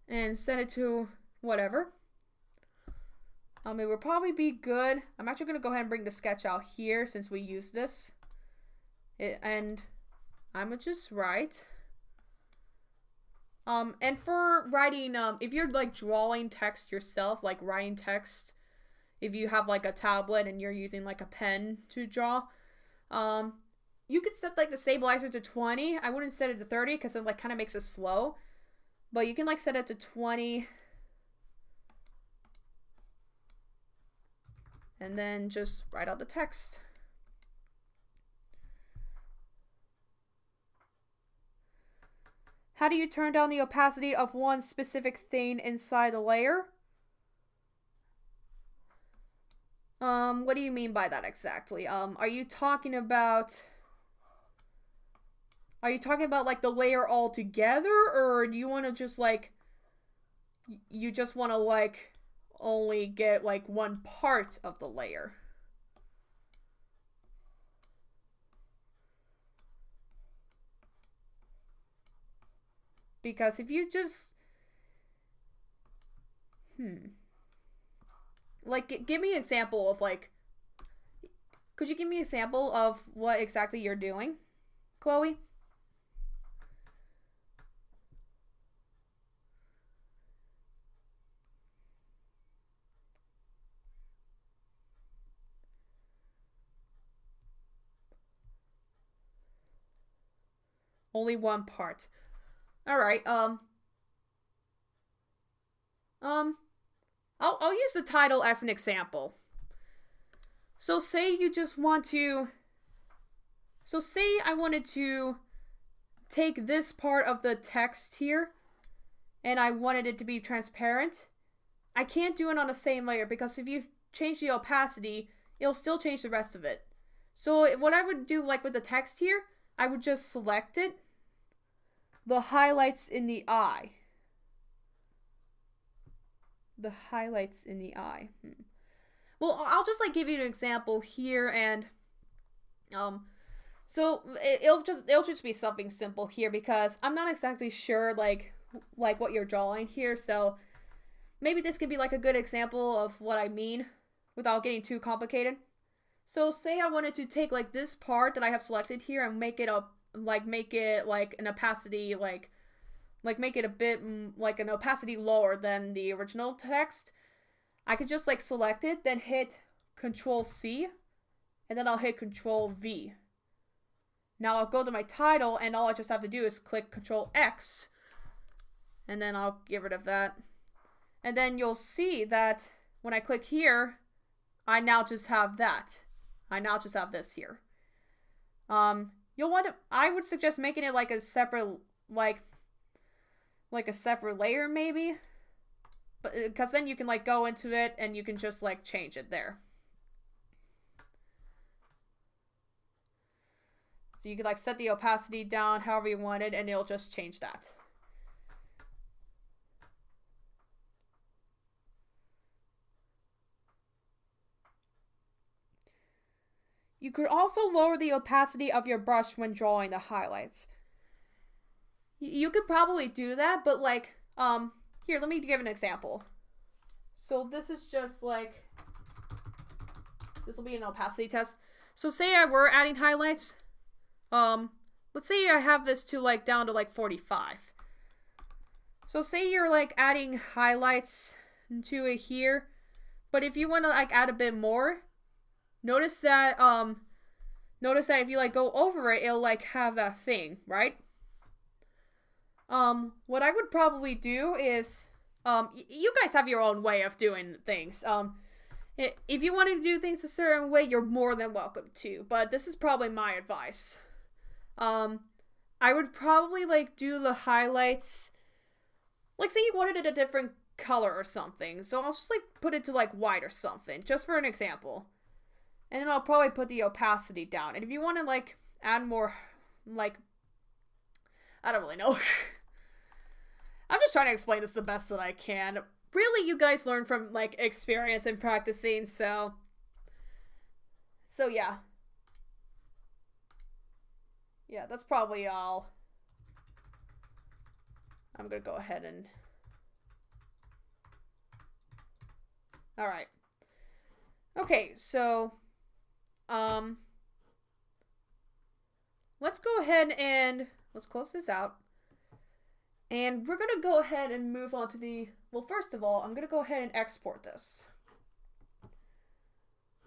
and set it to whatever. It will probably be good. I'm actually going to go ahead and bring the sketch out here since we use this. And I'm going to just write. And for writing, if you're like drawing text yourself, like writing text, if you have like a tablet and you're using like a pen to draw, you could set like the stabilizer to 20. I wouldn't set it to 30 because it like kind of makes it slow. But you can like set it to 20. And then just write out the text. How do you turn down the opacity of one specific thing inside the layer? What do you mean by that exactly? Are you talking about like the layer all together, or do you want to just like, you just want to like only get like one part of the layer? Because if you just like, give me an example of like, could you give me an example of what exactly you're doing, Chloe? Only one part. Alright, I'll use the title as an example. So say you just want to So say I wanted to take this part of the text here and I wanted it to be transparent. I can't do it on the same layer because if you change the opacity, it'll still change the rest of it. So what I would do, like with the text here, I would just select it, the highlights in the eye. The highlights in the eye. Well, I'll just like give you an example here, and so it'll just be something simple here because I'm not exactly sure like what you're drawing here, so maybe this could be like a good example of what I mean without getting too complicated. So say I wanted to take like this part that I have selected here and make it like an opacity make it a bit like an opacity lower than the original text. I could just like select it, then hit Control C, and then I'll hit Control V. Now I'll go to my title, and all I just have to do is click Control X, and then I'll get rid of that. And then you'll see that when I click here, I now just have that. I now just have this here. You'll want to, I would suggest making it like a separate, like a separate layer maybe. But because then you can like go into it and you can just like change it there. So you can like set the opacity down however you want it and it'll just change that. You could also lower the opacity of your brush when drawing the highlights. You could probably do that, but like, here, let me give an example. So this is just like, this will be an opacity test. So say I were adding highlights. Let's say I have this to like down to like 45. So say you're like adding highlights to it here, but if you want to like add a bit more, notice that if you like go over it, it'll like have that thing, right? What I would probably do is, you guys have your own way of doing things. If you want to do things a certain way, you're more than welcome to, but this is probably my advice. I would probably like do the highlights, like say you wanted it a different color or something, so I'll just like put it to like white or something, just for an example. And then I'll probably put the opacity down. And if you want to like add more, like, I don't really know. I'm just trying to explain this the best that I can. Really, you guys learn from like experience and practicing, so yeah. Yeah, that's probably all. I'm gonna go ahead and... Alright. Okay, so... let's go ahead and... Let's close this out. And we're gonna go ahead and move on to the... Well, first of all, I'm gonna go ahead and export this.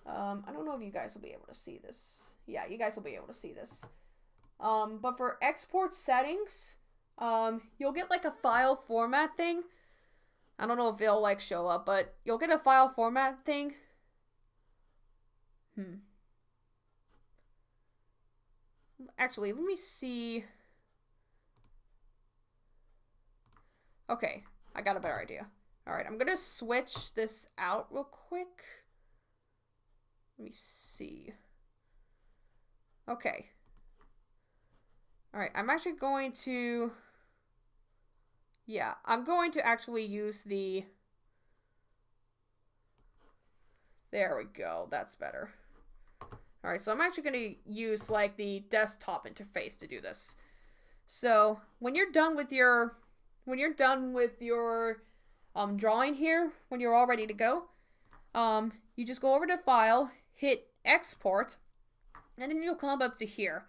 I don't know if you guys will be able to see this. Yeah, you guys will be able to see this. But for export settings, you'll get like a file format thing. I don't know if it'll like show up, but you'll get a file format thing. Actually, let me see. Okay, I got a better idea. Alright, I'm gonna switch this out real quick. Let me see. Okay. Alright, I'm actually going to... Yeah, I'm going to actually use the... There we go, that's better. Alright, so I'm actually going to use like the desktop interface to do this. So, when you're done with your... drawing here, when you're all ready to go, you just go over to File, hit Export, and then you'll come up to here.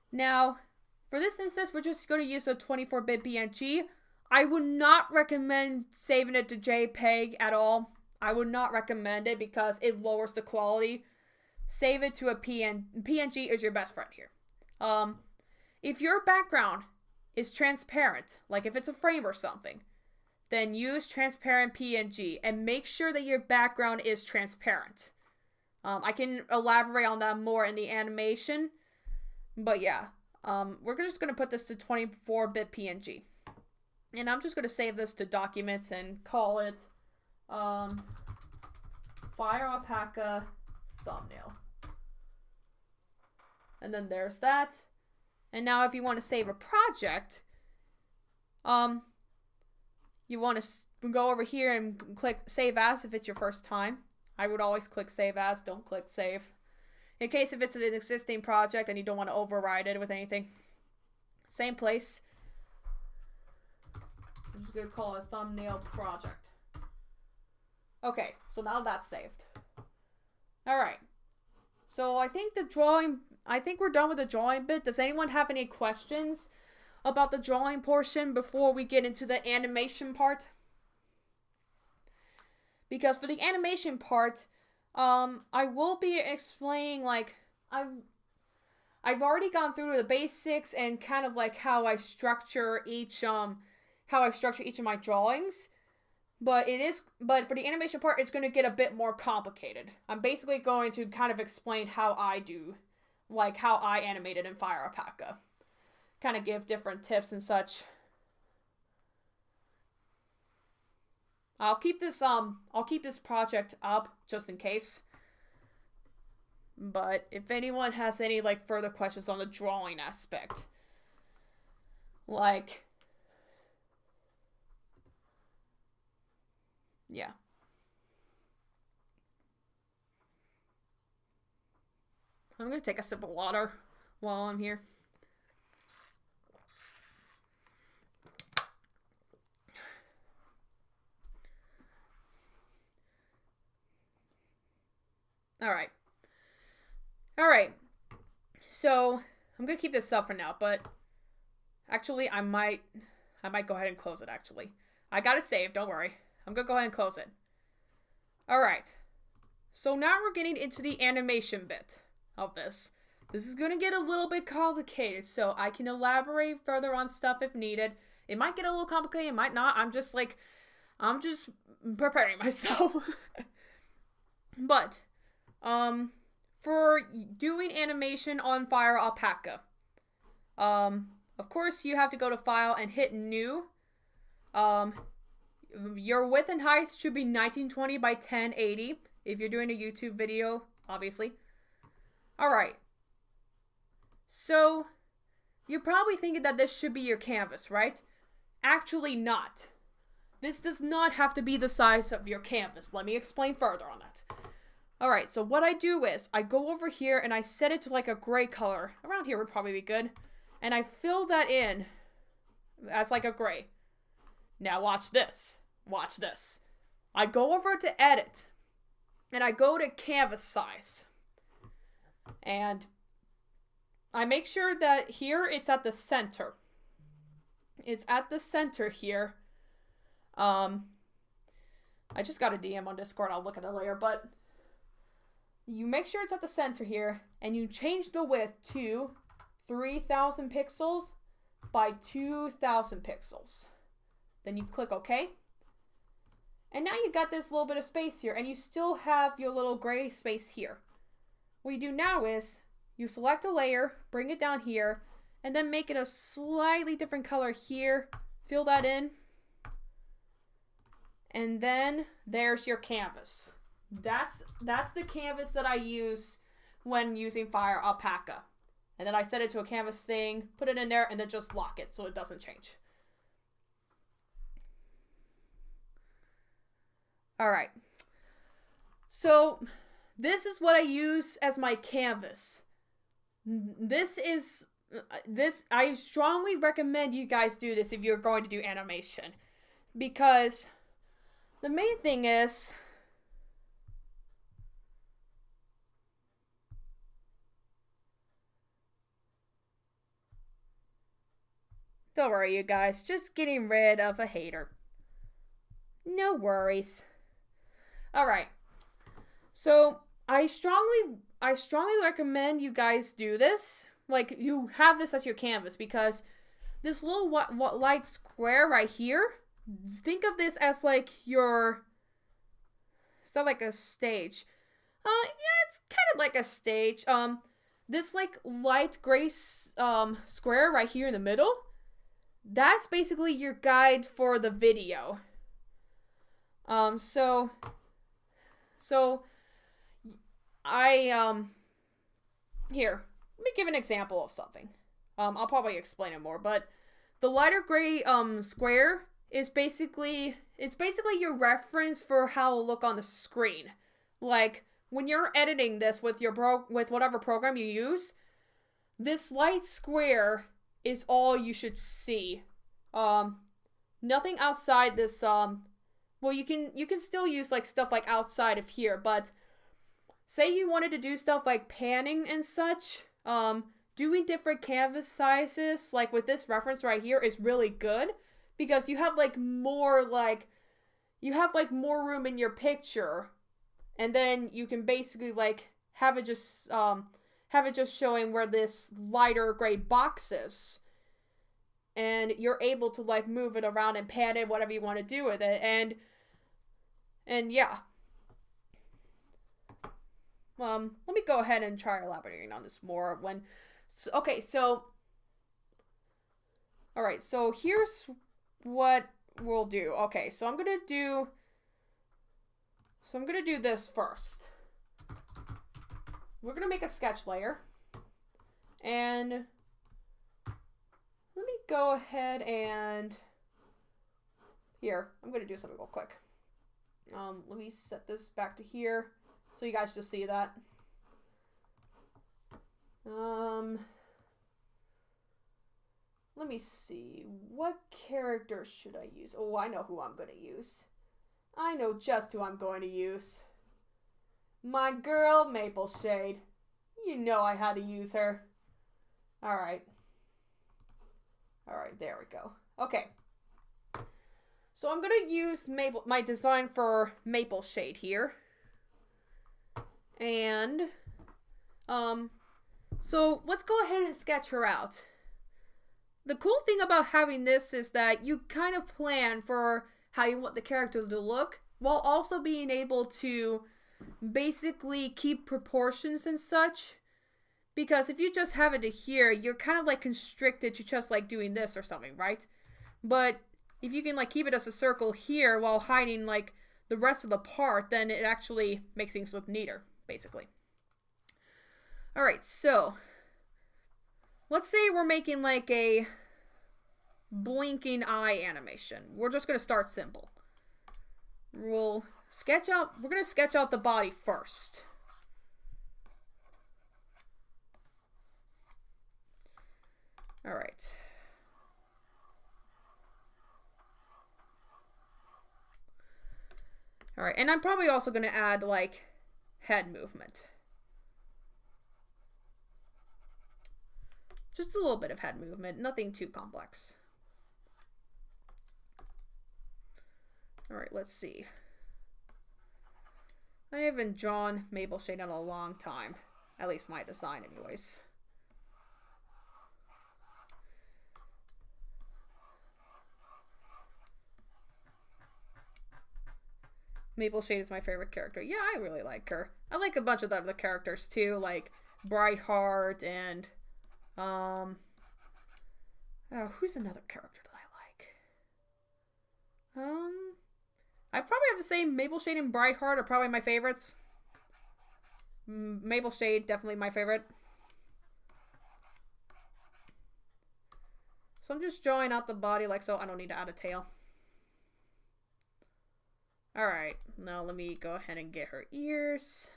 Now, for this instance, we're just going to use a 24-bit PNG. I would not recommend saving it to JPEG at all. I would not recommend it because it lowers the quality. Save it to a PNG is your best friend here. If your background is transparent, like if it's a frame or something, then use transparent PNG and make sure that your background is transparent. I can elaborate on that more in the animation, But yeah, we're just going to put this to 24-bit PNG. And I'm just going to save this to documents and call it FireAlpaca thumbnail. And then there's that. And now if you want to save a project, you want to go over here and click Save As if it's your first time. I would always click Save As, don't click Save. In case if it's an existing project and you don't want to override it with anything. Same place. I'm just going to call it thumbnail project. Okay, so now that's saved. Alright. So I think we're done with the drawing bit. Does anyone have any questions about the drawing portion before we get into the animation part? Because for the animation part, I will be explaining, like, I've already gone through the basics and kind of like how I structure each of my drawings. But for the animation part, it's going to get a bit more complicated. I'm basically going to kind of explain how I do, like how I animated in FireAlpaca. Kind of give different tips and such. I'll keep this project up just in case. But if anyone has any like further questions on the drawing aspect, like, yeah. I'm gonna take a sip of water while I'm here. Alright. So, I'm gonna keep this up for now, but actually, I might go ahead and close it, actually. I got it saved, don't worry. I'm gonna go ahead and close it. Alright. So now we're getting into the animation bit of this. This is gonna get a little bit complicated, so I can elaborate further on stuff if needed. It might get a little complicated, it might not. I'm just preparing myself. But, for doing animation on FireAlpaca, of course you have to go to File and hit New. Your width and height should be 1920 by 1080 if you're doing a YouTube video, obviously. Alright. So, you're probably thinking that this should be your canvas, right? Actually not. This does not have to be the size of your canvas. Let me explain further on that. Alright, so what I do is, I go over here and I set it to like a gray color. Around here would probably be good. And I fill that in as like a gray. Now watch this. Watch this. I go over to Edit. And I go to Canvas Size. And I make sure that here it's at the center. It's at the center here. I just got a DM on Discord. I'll look at it later, but you make sure it's at the center here, and you change the width to 3000 pixels by 2000 pixels. Then you click OK. And now you got this little bit of space here, and you still have your little gray space here. What you do now is, you select a layer, bring it down here, and then make it a slightly different color here. Fill that in. And then there's your canvas. That's the canvas that I use when using FireAlpaca. And then I set it to a canvas thing, put it in there, and then just lock it so it doesn't change. Alright. So, this is what I use as my canvas. I strongly recommend you guys do this if you're going to do animation. Because the main thing is, don't worry, you guys. Just getting rid of a hater. No worries. Alright. So, I strongly recommend you guys do this. Like, you have this as your canvas, because this little light square right here, think of this as like your... Is that like a stage? Yeah, it's kind of like a stage. this like light gray square right here in the middle, that's basically your guide for the video. So I here, let me give an example of something. I'll probably explain it more, but the lighter gray square is basically your reference for how it'll look on the screen. Like when you're editing this with with whatever program you use, this light square is all you should see. Nothing outside this well, you can still use like stuff like outside of here, but say you wanted to do stuff like panning and such, doing different canvas sizes, like with this reference right here, is really good because you have more room in your picture, and then you can basically like have it just showing where this lighter gray box is, and you're able to like move it around and pan it, whatever you want to do with it, and yeah. Let me go ahead and try elaborating on this more when... Okay, so... Alright, so here's what we'll do. Okay, so I'm gonna do this first. We're gonna make a sketch layer. And... let me go ahead and... Here, I'm gonna do something real quick. Let me set this back to here. So you guys just see that. Let me see. What character should I use? Oh, I know who I'm going to use. I know just who I'm going to use. My girl, Maple Shade. You know I had to use her. Alright. Alright, there we go. Okay. So I'm going to use my design for Maple Shade here. And, so let's go ahead and sketch her out. The cool thing about having this is that you kind of plan for how you want the character to look, while also being able to basically keep proportions and such. Because if you just have it here, you're kind of like constricted to just like doing this or something, right? But if you can like keep it as a circle here while hiding like the rest of the part, then it actually makes things look neater. Basically. Alright, so let's say we're making like a blinking eye animation. We're just going to start simple. We're going to sketch out the body first. Alright. Alright, and I'm probably also going to add like head movement. Just a little bit of head movement, nothing too complex. Alright, let's see. I haven't drawn Maple Shade in a long time. At least my design anyways. Maple Shade is my favorite character. Yeah, I really like her. I like a bunch of the other characters too, like Brightheart and oh, who's another character that I like? I probably have to say Maple Shade and Brightheart are probably my favorites. Maple Shade, definitely my favorite. So I'm just drawing out the body like so. I don't need to add a tail. Alright, now let me go ahead and get her ears.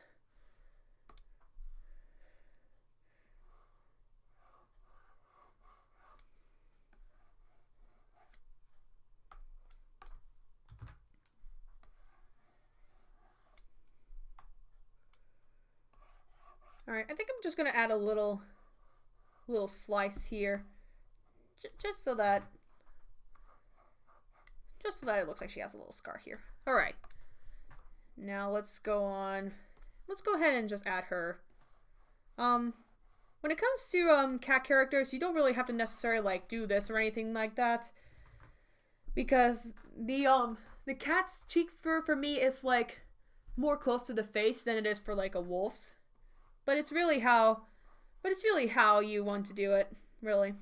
Alright, I think I'm just gonna add a little slice here. Just so that it looks like she has a little scar here. Alright. Now let's go on. Let's go ahead and just add her. When it comes to cat characters, you don't really have to necessarily like do this or anything like that. Because the cat's cheek fur for me is like more close to the face than it is for like a wolf's. But it's really how But it's really how you want to do it, really.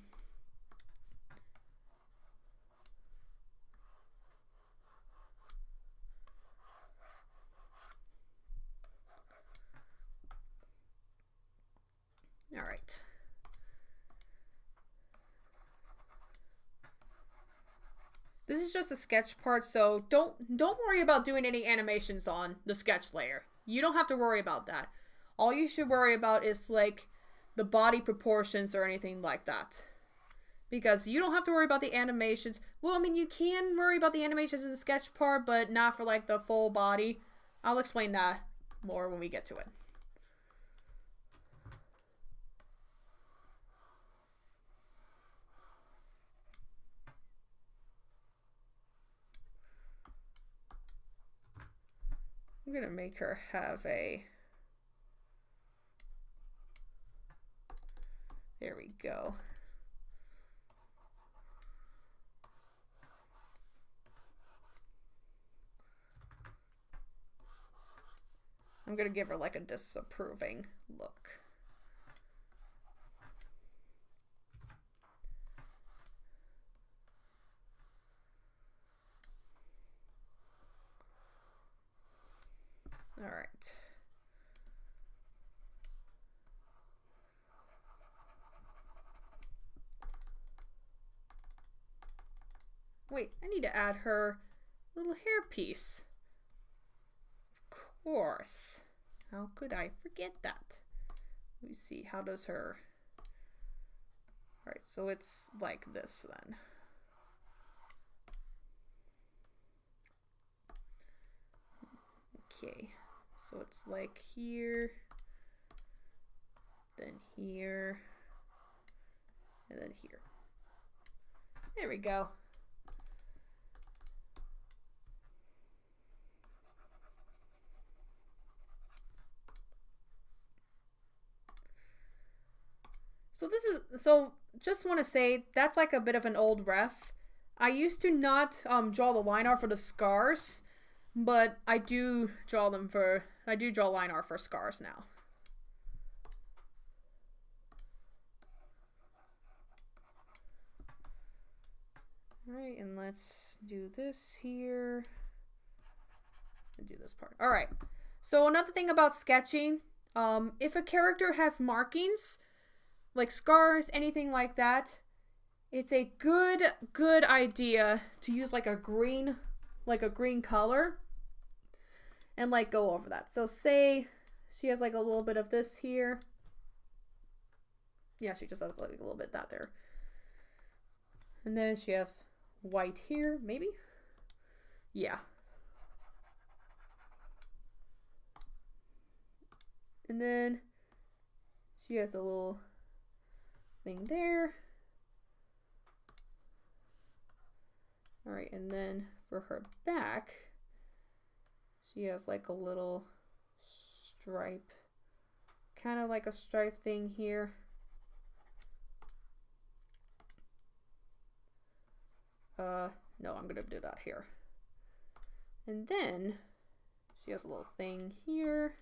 All right. This is just a sketch part, so don't worry about doing any animations on the sketch layer. You don't have to worry about that. All you should worry about is like the body proportions or anything like that. Because you don't have to worry about the animations. Well, I mean, you can worry about the animations in the sketch part, but not for like the full body. I'll explain that more when we get to it. I'm gonna make her have a... There we go. I'm gonna give her like a disapproving look. All right. Wait, I need to add her little hairpiece. Of course. How could I forget that? Let me see, how does her... Alright, so it's like this then. Okay, so it's like here, then here, and then here. There we go. So just want to say that's like a bit of an old ref. I used to not draw the line art for the scars, but I do draw line art for scars now. All right, and let's do this here and do this part. All right. So another thing about sketching, if a character has markings, like scars, anything like that, it's a good idea to use like a green color and like go over that. So say she has like a little bit of this here. Yeah, she just has like a little bit of that there. And then she has white here, maybe? Yeah. And then she has a little thing there. All right, and then for her back, she has like a little stripe, kind of like a stripe thing here. No, I'm gonna do that here. And then she has a little thing here.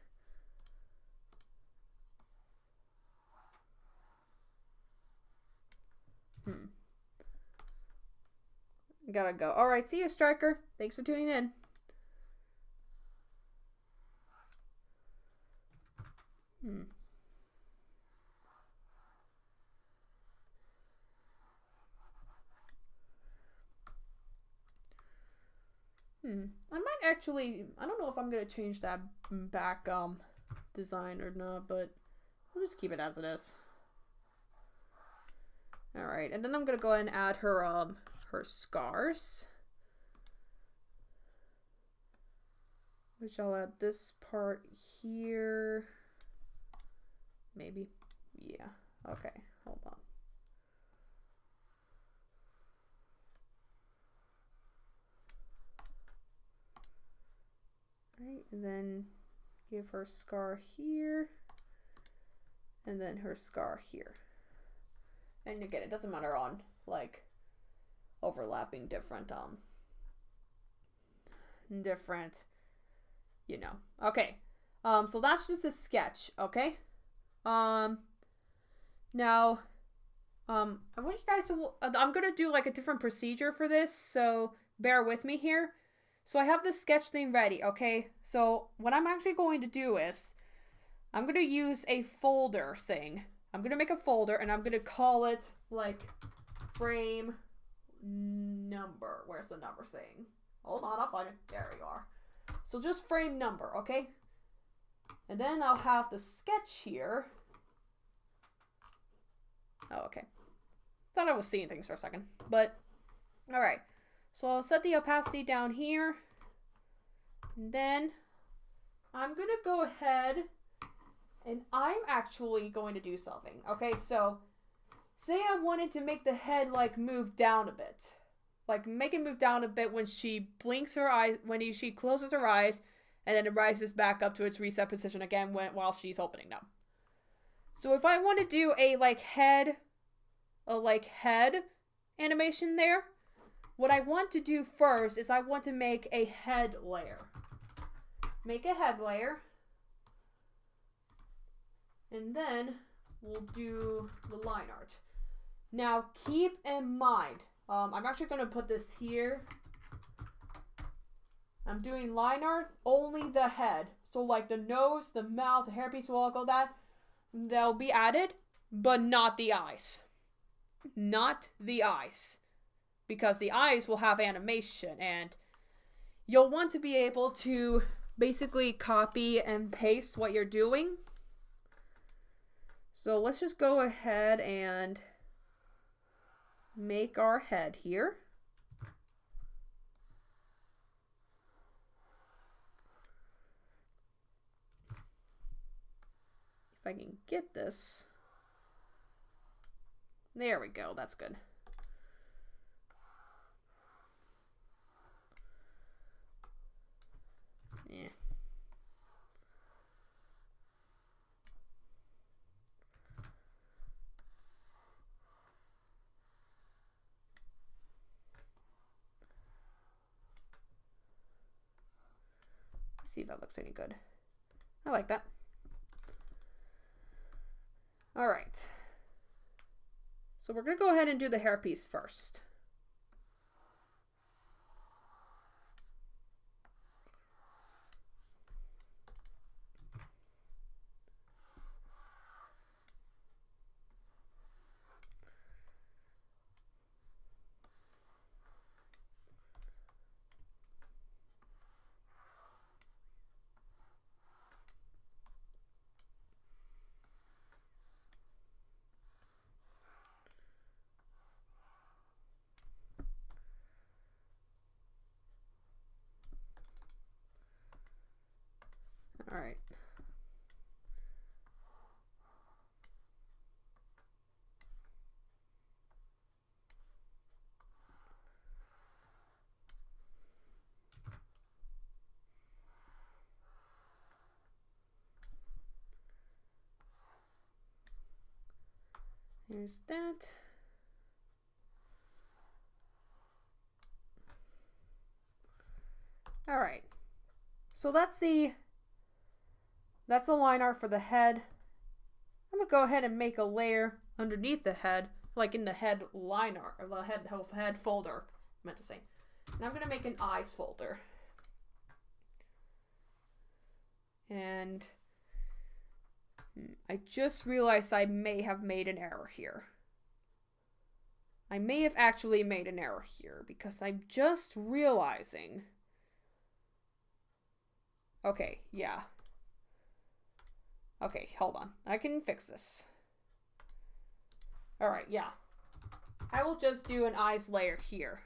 Gotta go. All right, see you, Striker. Thanks for tuning in. I might actually, I don't know if I'm gonna change that back design or not, but we'll just keep it as it is. All right, and then I'm gonna go ahead and add her scars, which I'll add this part here. Maybe, yeah. Okay, hold on. Right, and then give her scar here, and then her scar here. And again, it doesn't matter on like overlapping different, you know. Okay, so that's just a sketch, okay? Now, I want you guys to, I'm going to do like a different procedure for this, so bear with me here. So I have this sketch thing ready, okay? So what I'm actually going to do is, I'm going to use a folder thing. I'm going to make a folder and I'm going to call it like frame number. Where's the number thing? Hold on, I'll find it. There you are. So just frame number, okay? And then I'll have the sketch here. Oh, okay. Thought I was seeing things for a second, but all right. So I'll set the opacity down here. And then I'm going to go ahead and I'm actually going to do something. Okay, so say I wanted to make the head like move down a bit. Like make it move down a bit when she blinks her eyes, when she closes her eyes, and then it rises back up to its reset position again while she's opening them. So if I want to do a head animation there, what I want to do first is I want to make a head layer. Make a head layer. And then we'll do the line art. Now keep in mind, I'm actually going to put this here. I'm doing line art, only the head. So like the nose, the mouth, the hairpiece, all that, they'll be added, but not the eyes. Not the eyes. Because the eyes will have animation, and you'll want to be able to basically copy and paste what you're doing. So let's just go ahead and make our head here. If I can get this. There we go, that's good. Yeah. Let's see if that looks any good. I like that. All right. So we're going to go ahead and do the hairpiece first. All right. Here's that. All right. So that's the line art for the head. I'm gonna go ahead and make a layer underneath the head, like in the head line art, or the head folder, I meant to say. And I'm gonna make an eyes folder. And I just realized I may have made an error here. I may have actually made an error here because I'm just realizing. Okay, yeah. Okay, hold on. I can fix this. Alright, yeah. I will just do an eyes layer here.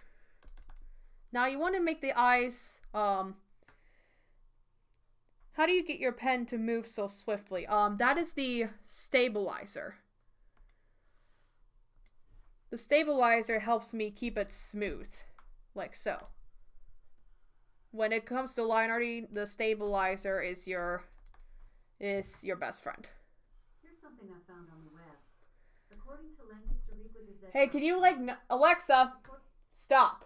Now you want to make the eyes, how do you get your pen to move so swiftly? That is the stabilizer. The stabilizer helps me keep it smooth, like so. When it comes to line arting, the stabilizer is your best friend. Here's something I found on the web. According to Lancaster Gazette. Hey, can you Alexa, stop.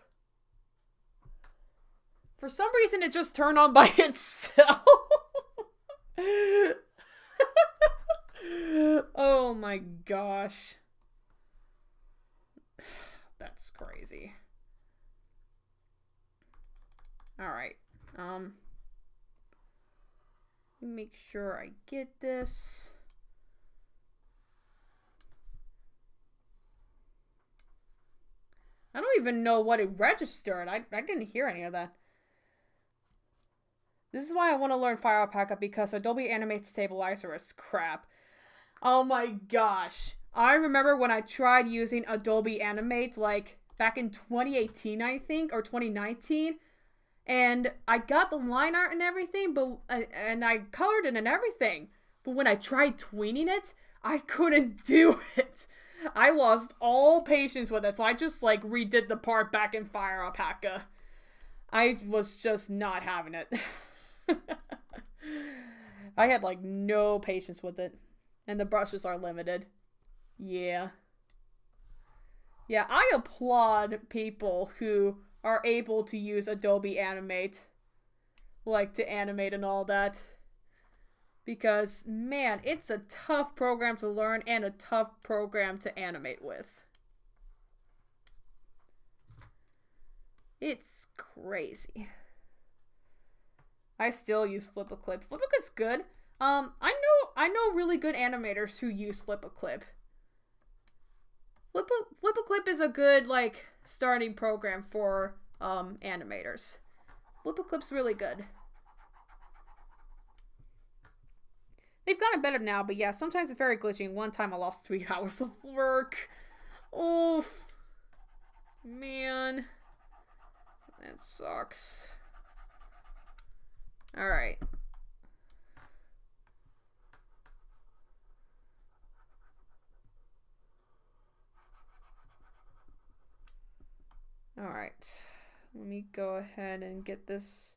For some reason it just turned on by itself. Oh my gosh. That's crazy. Alright. Make sure I get this. I don't even know what it registered. I didn't hear any of that. This is why I want to learn FireAlpaca, because Adobe Animate Stabilizer is crap. Oh my gosh. I remember when I tried using Adobe Animate, like, back in 2018, I think, or 2019. And I got the line art and everything, but and I colored it and everything. But when I tried tweening it, I couldn't do it. I lost all patience with it, so I just, like, redid the part back in FireAlpaca. I was just not having it. I had, like, no patience with it. And the brushes are limited. Yeah. Yeah, I applaud people who are able to use Adobe Animate. Like, to animate and all that. Because, man, it's a tough program to learn and a tough program to animate with. It's crazy. I still use FlipaClip. FlipaClip's good. I know really good animators who use FlipaClip. FlipaClip is a good, like, starting program for animators. FlipaClip's really good. They've gotten better now, but yeah, sometimes it's very glitchy. One time I lost 3 hours of work. Oof. Man. That sucks. Alright. Alright. Let me go ahead and get this.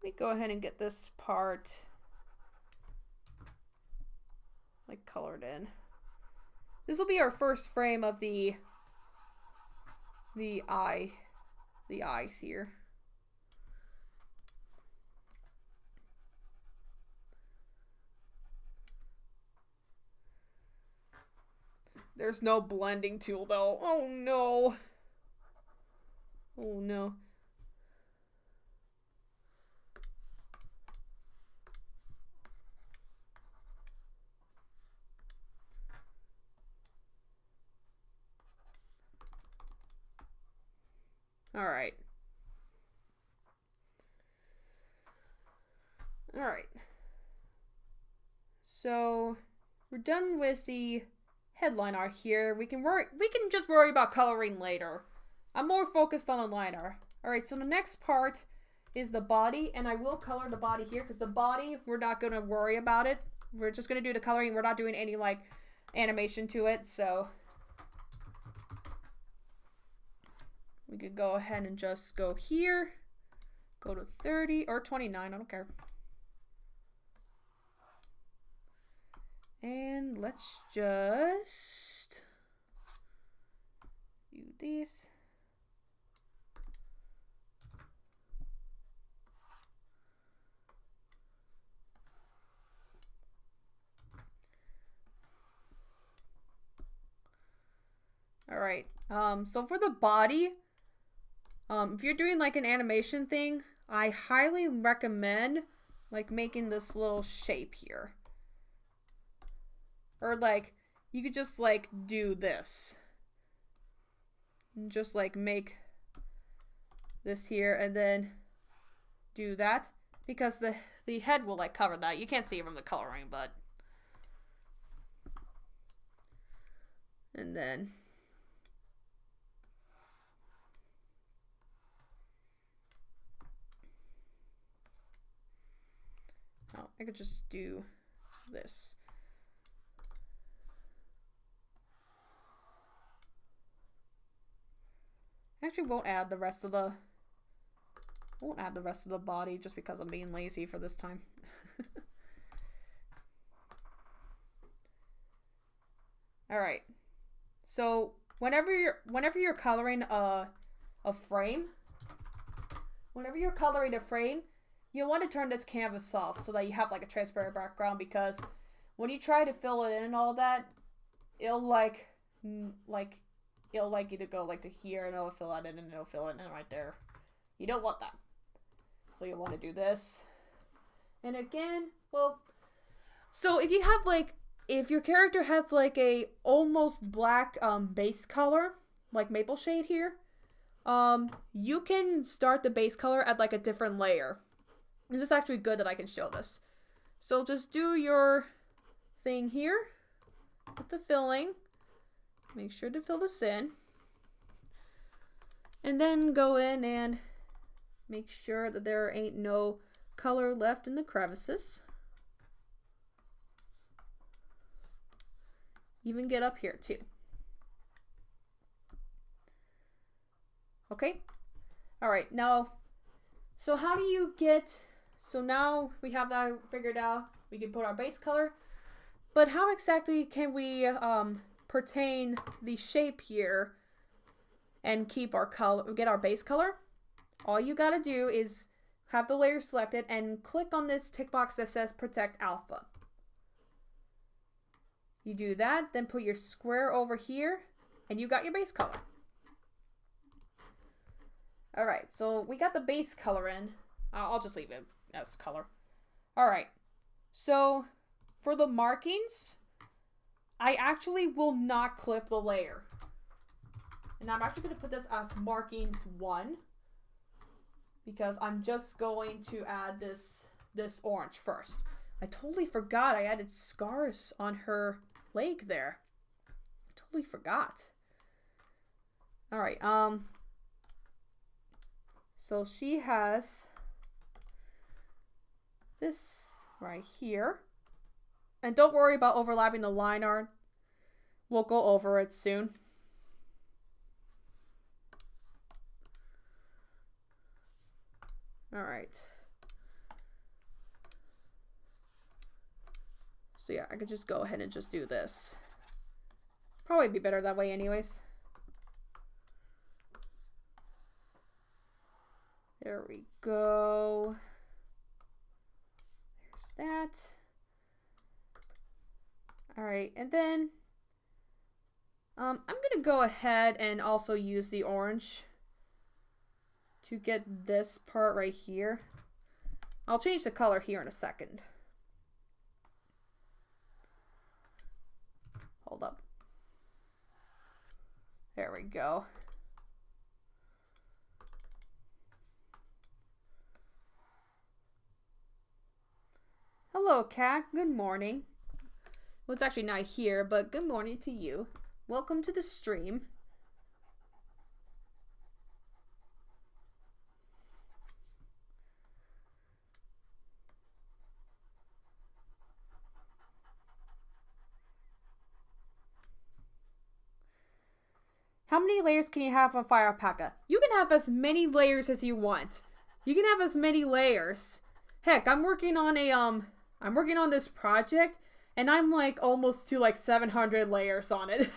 Let me go ahead and get this part, like, colored in. This will be our first frame of the eyes here. There's no blending tool though. Oh no. Oh no. Alright. Alright. So we're done with the headline art here. We can just worry about coloring later. I'm more focused on the line art. Alright, so the next part is the body, and I will color the body here because the body, we're not gonna worry about it. We're just gonna do the coloring. We're not doing any, like, animation to it, so we could go ahead and just go here, go to 30 or 29, I don't care. And let's just do this. All right. So for the body, if you're doing, like, an animation thing, I highly recommend, like, making this little shape here. Or, like, you could just, like, do this. And just, like, make this here and then do that. Because the head will, like, cover that. You can't see it from the coloring, but. And then. Oh, I could just do this. I actually won't add the rest of the body just because I'm being lazy for this time. All right. So whenever you're coloring a frame, you want to turn this canvas off so that you have, like, a transparent background, because when you try to fill it in and all that, it'll like either go like to here and it'll fill it in and it'll fill it in right there. You don't want that. So you want to do this. And again, well, so if you have like, if your character has like a almost black base color, like maple shade here, you can start the base color at like a different layer. This is actually good that I can show this. So just do your thing here with the filling. Make sure to fill this in. And then go in and make sure that there ain't no color left in the crevices. Even get up here too. Okay. All right. Now, so how do you get, so now we have that figured out. We can put our base color, but how exactly can we pertain the shape here and keep our color, get our base color? All you gotta do is have the layer selected and click on this tick box that says protect alpha. You do that, then put your square over here, and you got your base color. Alright, so we got the base color in. I'll just leave it as color. Alright, so for the markings, I actually will not clip the layer. And I'm actually going to put this as markings 1. Because I'm just going to add this orange first. I totally forgot I added scars on her leg there. I totally forgot. Alright, so she has this right here. And don't worry about overlapping the line art. We'll go over it soon. Alright. So yeah, I could just go ahead and just do this. Probably be better that way anyways. There we go. There's that. Alright, and then I'm gonna go ahead and also use the orange to get this part right here. I'll change the color here in a second. Hold up. There we go. Hello, Kat. Good morning. Well, it's actually not here, but good morning to you. Welcome to the stream. How many layers can you have on FireAlpaca? You can have as many layers as you want. You can have as many layers. Heck, I'm working on this project and I'm like almost to like 700 layers on it.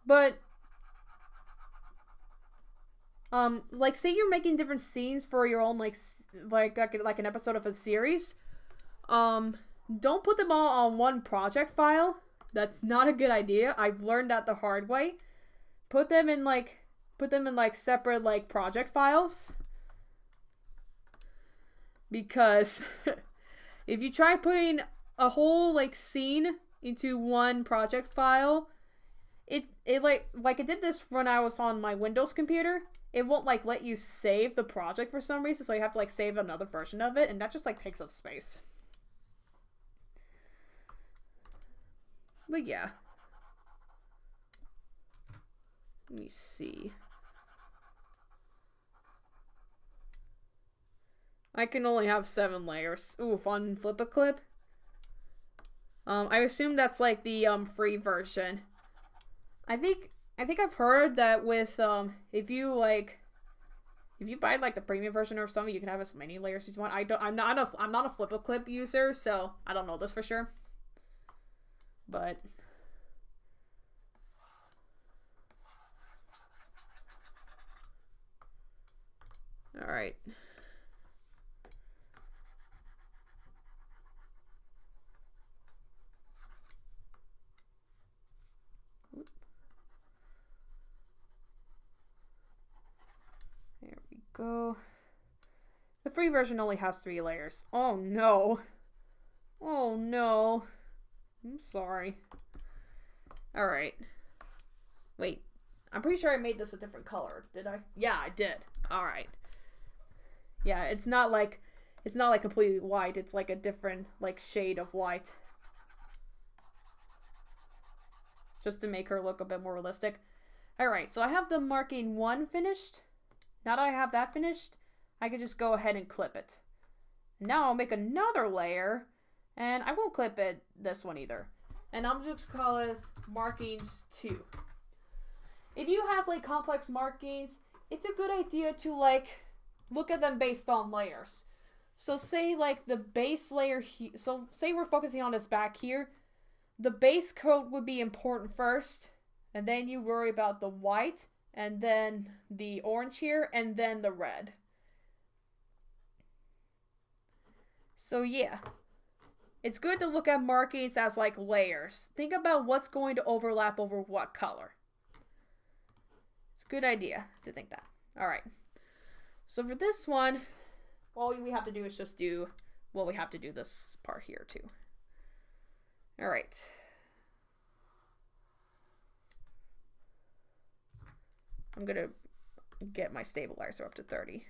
But like say you're making different scenes for your own like an episode of a series. Don't put them all on one project file. That's not a good idea. I've learned that the hard way. Put them in like separate like project files. Because if you try putting a whole like scene into one project file, it like it did this when I was on my Windows computer. It won't like let you save the project for some reason, so you have to like save another version of it, and that just like takes up space. But yeah. Let me see. I can only have 7 layers. Oof, on Flip-A-Clip. I assume that's like the free version. I think I've heard that with if you buy like the premium version or something, you can have as many layers as you want. I'm not a Flip-A-Clip user, so I don't know this for sure. But all right. go. The free version only has 3 layers. Oh no. Oh no. I'm sorry. Alright. Wait. I'm pretty sure I made this a different color. Did I? Yeah, I did. Alright. Yeah, it's not like completely white. It's like a different like shade of white. Just to make her look a bit more realistic. Alright, so I have the marking 1 finished. Now that I have that finished, I can just go ahead and clip it. Now I'll make another layer, and I won't clip it this one either. And I'm just gonna call this markings 2. If you have like complex markings, it's a good idea to like look at them based on layers. So say like the base layer here, so say we're focusing on this back here, the base coat would be important first, and then you worry about the white, and then the orange here, and then the red. So yeah, it's good to look at markings as like layers. Think about what's going to overlap over what color. It's a good idea to think that. Alright, so for this one, all we have to do is just do, well, we have to do this part here too. Alright. I'm gonna get my stabilizer up to 30.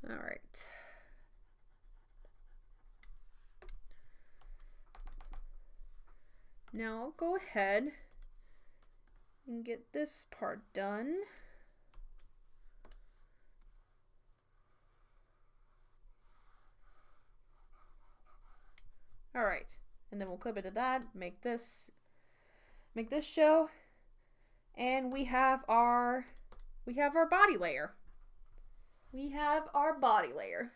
All right. Now I'll go ahead and get this part done. All right, and then we'll clip it to that, make this show, and we have our body layer. We have our body layer.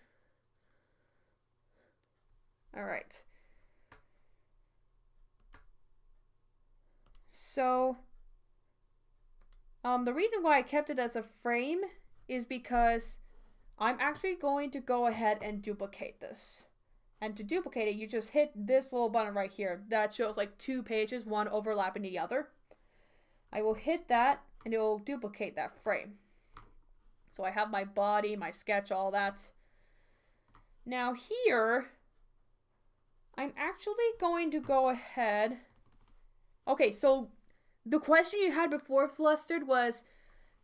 All right. So, the reason why I kept it as a frame is because I'm actually going to go ahead and duplicate this. And to duplicate it, you just hit this little button right here that shows like 2 pages, one overlapping the other. I will hit that and it will duplicate that frame. So I have my body, my sketch, all that. Now here, I'm actually going to go ahead. Okay, so the question you had before, Flustered, was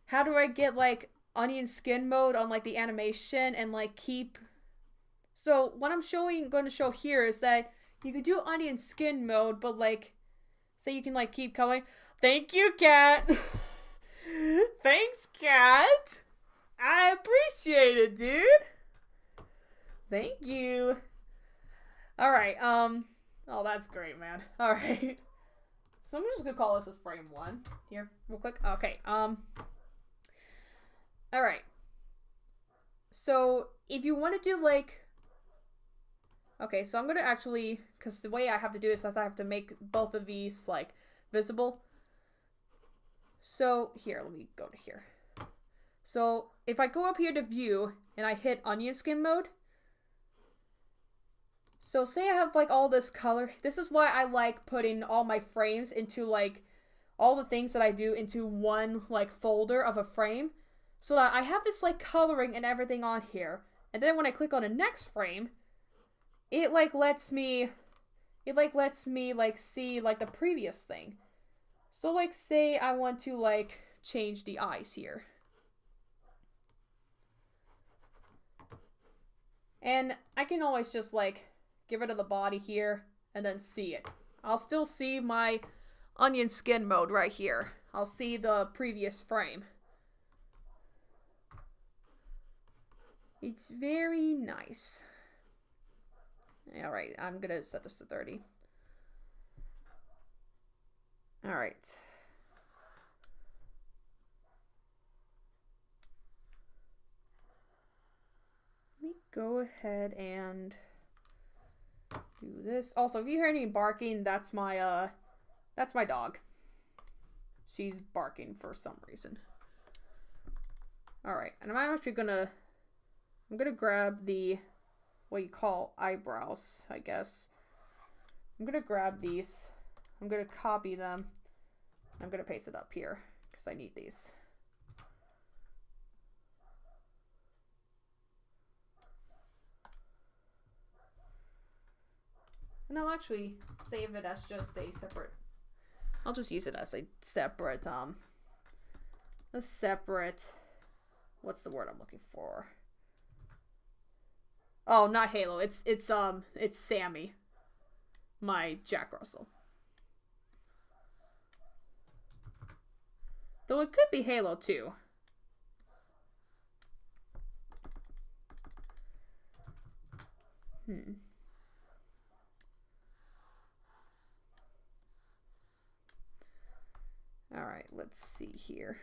how do I get like onion skin mode on like the animation and like keep. So what I'm going to show here is that you could do onion skin mode, but like, say you can like keep coloring. Thank you, Cat. Thanks, Cat. I appreciate it, dude. Thank you. All right. Oh, that's great, man. All right. So I'm just gonna call this as frame 1 here, real quick. Okay. All right. So if you want to do like, okay, so I'm gonna actually, because the way I have to do this is I have to make both of these like visible. So here, let me go to here. So if I go up here to view and I hit onion skin mode, so say I have like all this color. This is why I like putting all my frames into like all the things that I do into one like folder of a frame, so that I have this like coloring and everything on here. And then when I click on the next frame, it like lets me like see like the previous thing. So like say I want to like change the eyes here. And I can always just like get rid of the body here and then see it. I'll still see my onion skin mode right here. I'll see the previous frame. It's very nice. Alright, I'm gonna set this to 30. Alright. go ahead and do this. Also, if you hear any barking, that's my dog. She's barking for some reason. Alright, and I'm gonna grab the, what you call eyebrows, I guess. I'm gonna grab these. I'm gonna copy them. I'm gonna paste it up here, because I need these. And I'll actually save it as just a separate, I'll just use it as a separate, what's the word I'm looking for? Oh, not Halo. It's Sammy, my Jack Russell. Though it could be Halo too. Alright, let's see here.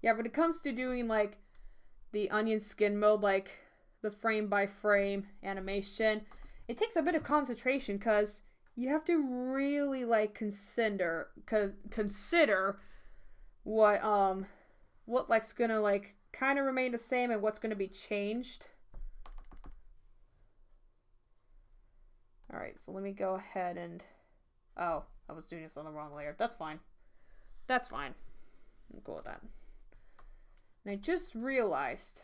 Yeah, when it comes to doing like the onion skin mode, like the frame by frame animation, it takes a bit of concentration because you have to really like consider what like's gonna like kind of remain the same and what's gonna be changed. All right, so let me go ahead and, oh, I was doing this on the wrong layer. That's fine. That's fine. I'm cool with that. And I just realized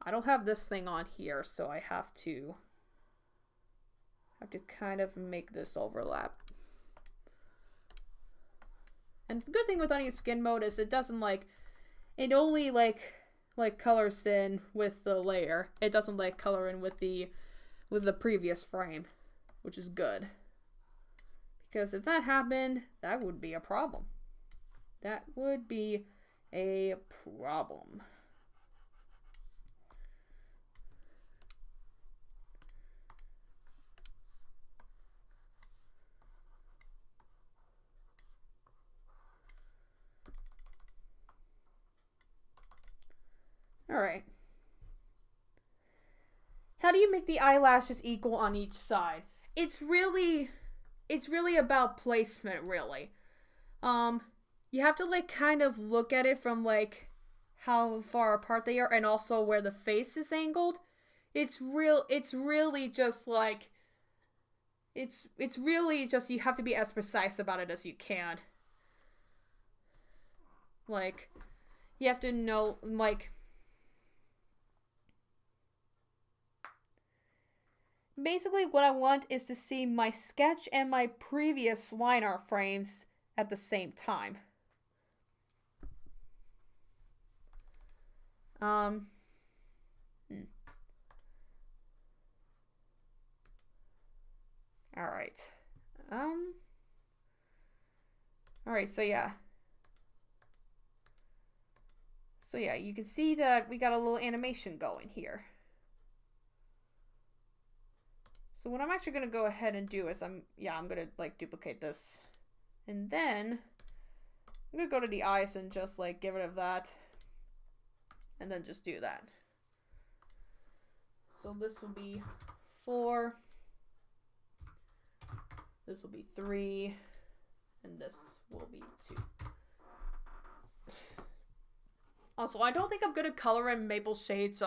I don't have this thing on here, so I have to kind of make this overlap. And the good thing with onion skin mode is it doesn't like, it only like colors in with the layer. It doesn't like color in with the previous frame, which is good. Because if that happened, that would be a problem. That would be a problem. All right. How do you make the eyelashes equal on each side? It's really about placement, really. You have to like kind of look at it from like how far apart they are and also where the face is angled. It's really just like it's really just, you have to be as precise about it as you can. Like, you have to know, like, basically what I want is to see my sketch and my previous line art frames at the same time. Alright. Alright, so yeah. So yeah, you can see that we got a little animation going here. So what I'm actually going to go ahead and do is I'm going to like duplicate this. And then I'm going to go to the eyes and just like get rid of that. And then just do that. So this will be 4. This will be 3. And this will be 2. Also, I don't think I'm going to color in maple shades.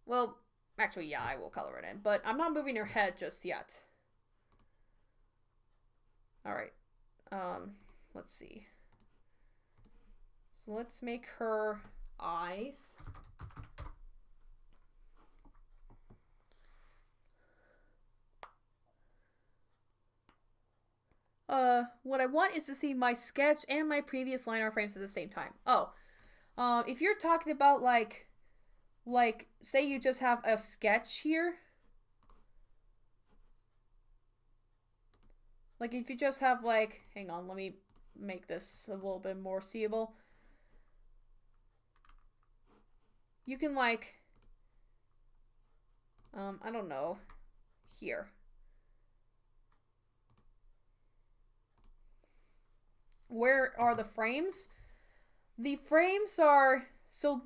Well, actually, yeah, I will color it in. But I'm not moving her head just yet. Alright. Let's see. So let's make her eyes. What I want is to see my sketch and my previous line art frames at the same time. Oh, if you're talking about like, say you just have a sketch here. Like if you just have like, hang on, let me make this a little bit more seeable. You can like, I don't know, here. Where are the frames? The frames are, so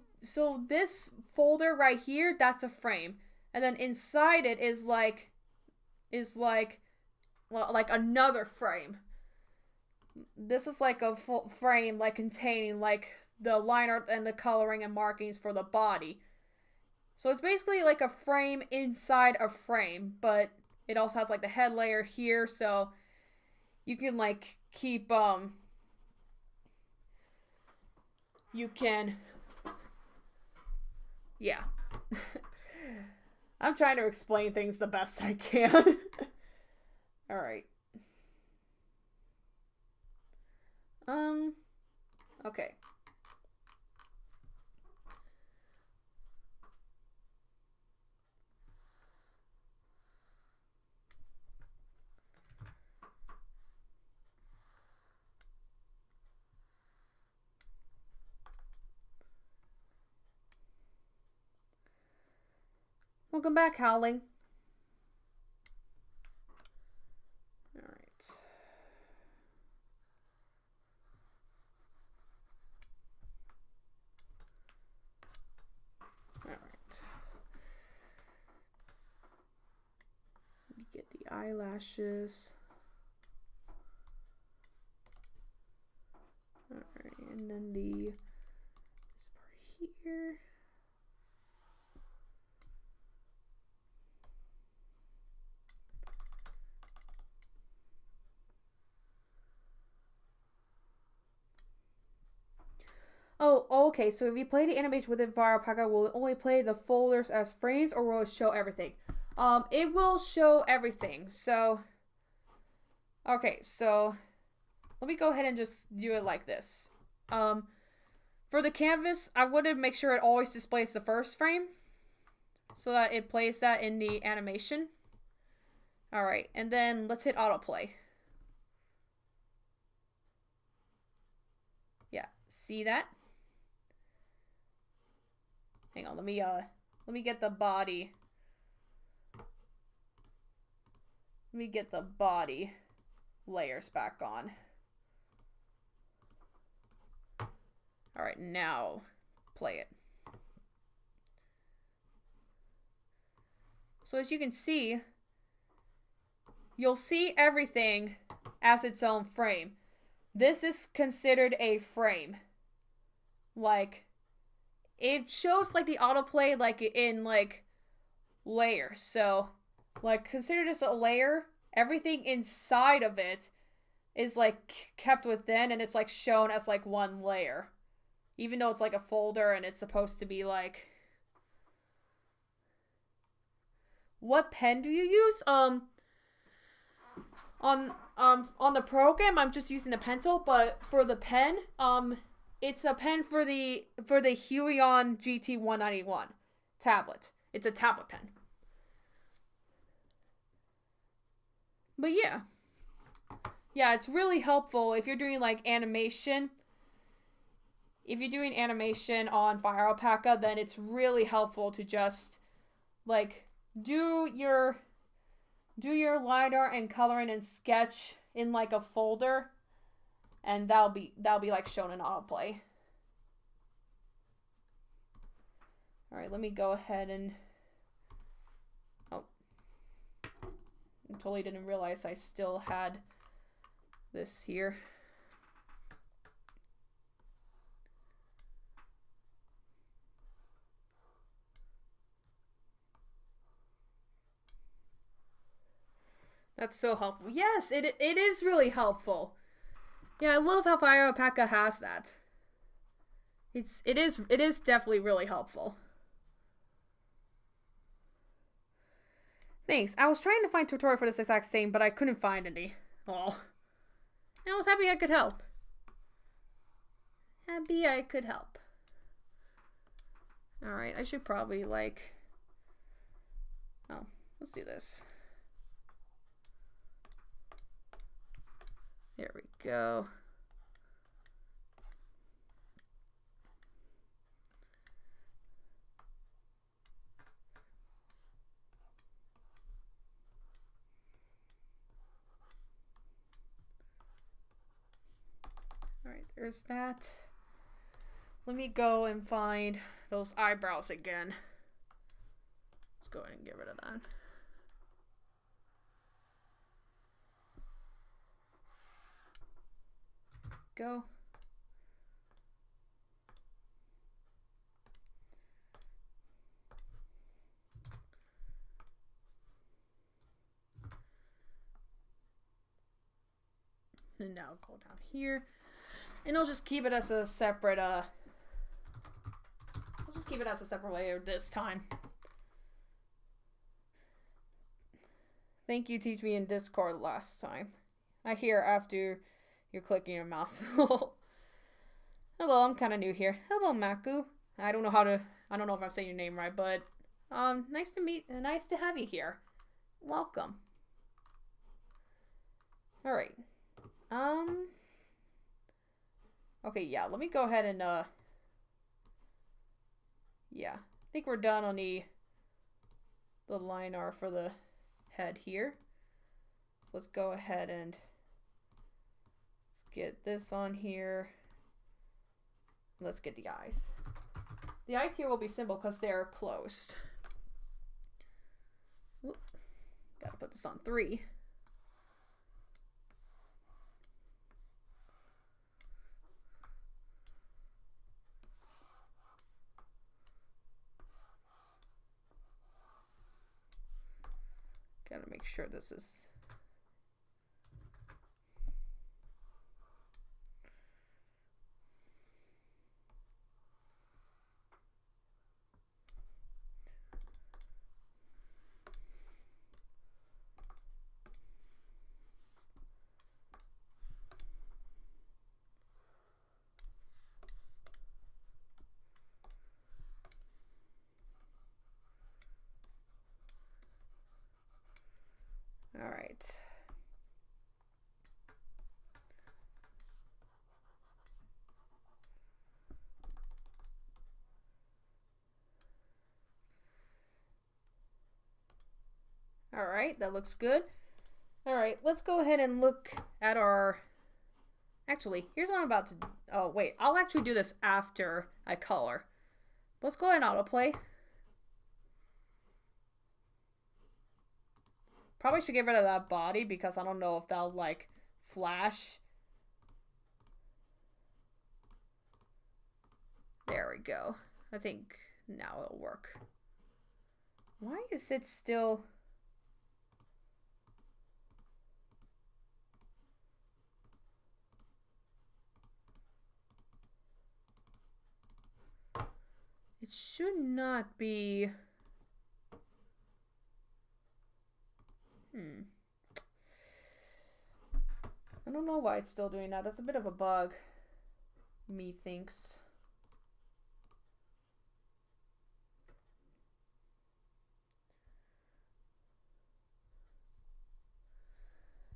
this folder right here, that's a frame. And then inside it is like another frame. This is like a full frame, like containing like the line art and the coloring and markings for the body. So it's basically like a frame inside a frame, but it also has like the head layer here, so you can like keep you can, yeah. I'm trying to explain things the best I can. All right. Okay. Welcome back, Howling. All right. All right. Let me get the eyelashes. All right, and then this part here. Oh, okay, so if you play the animation within FireAlpaca, will it only play the folders as frames, or will it show everything? It will show everything, so... Okay, so... Let me go ahead and just do it like this. For the canvas, I want to make sure it always displays the first frame, so that it plays that in the animation. Alright, and then let's hit autoplay. Yeah, see that? Hang on, let me get the body. Let me get the body layers back on. All right, now play it. So as you can see, you'll see everything as its own frame. This is considered a frame. Like, it shows like the autoplay like in like layers. So like consider this a layer. Everything inside of it is like kept within, and it's like shown as like one layer. Even though it's like a folder and it's supposed to be like... What pen do you use? On the program, I'm just using a pencil, but for the pen, it's a pen for the Huion GT191 tablet. It's a tablet pen. But yeah. Yeah, it's really helpful if you're doing like animation. If you're doing animation on FireAlpaca, then it's really helpful to just like do your line art and coloring and sketch in like a folder, and that'll be like shown in autoplay. All right, let me go ahead and... Oh, I totally didn't realize I still had this here. That's so helpful. Yes, it is really helpful. Yeah, I love how FireAlpaca has that. It is definitely really helpful. Thanks. I was trying to find a tutorial for this exact same, but I couldn't find any. Oh. I was happy I could help. Happy I could help. Alright, I should probably like... Oh, let's do this. There we go. All right, there's that. Let me go and find those eyebrows again. Let's go ahead and get rid of that. Go. And now go down here. And I'll just keep it as a separate I'll just keep it as a separate layer this time. Thank you, teach me in Discord last time. I hear after you're clicking your mouse. Hello, I'm kind of new here. Hello, Maku. I don't know if I'm saying your name right, but nice to have you here. Welcome. All right. Okay, yeah, let me go ahead and yeah, I think we're done on the line art for the head here. So let's go ahead and let's get this on here. Let's get the eyes. The eyes here will be simple because they're closed. Oop. Gotta put this on 3. Gotta make sure this is... All right. All right, that looks good. All right, let's go ahead and look at our... Actually, here's what I'm about to... Oh, wait, I'll actually do this after I color. Let's go ahead and autoplay. Probably should get rid of that body because I don't know if that'll, like, flash. There we go. I think now it'll work. Why is it still... It should not be... I don't know why it's still doing that. That's a bit of a bug, methinks.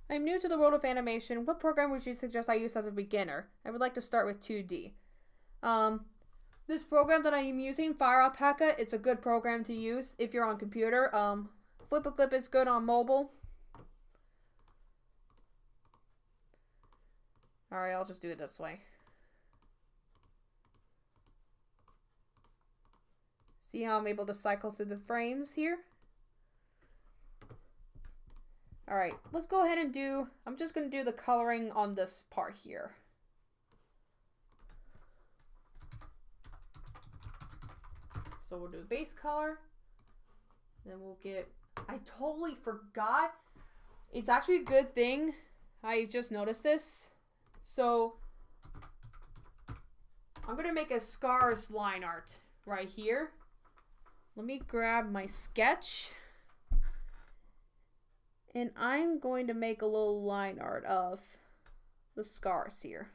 I'm new to the world of animation. What program would you suggest I use as a beginner? I would like to start with 2D. This program that I am using, FireAlpaca, it's a good program to use if you're on computer. Flip-a-Clip is good on mobile. Alright, I'll just do it this way. See how I'm able to cycle through the frames here? Alright, let's go ahead and do... I'm just going to do the coloring on this part here. So we'll do base color. Then we'll get... I totally forgot. It's actually a good thing. I just noticed this. So I'm going to make a scars line art right here. Let me grab my sketch. And I'm going to make a little line art of the scars here.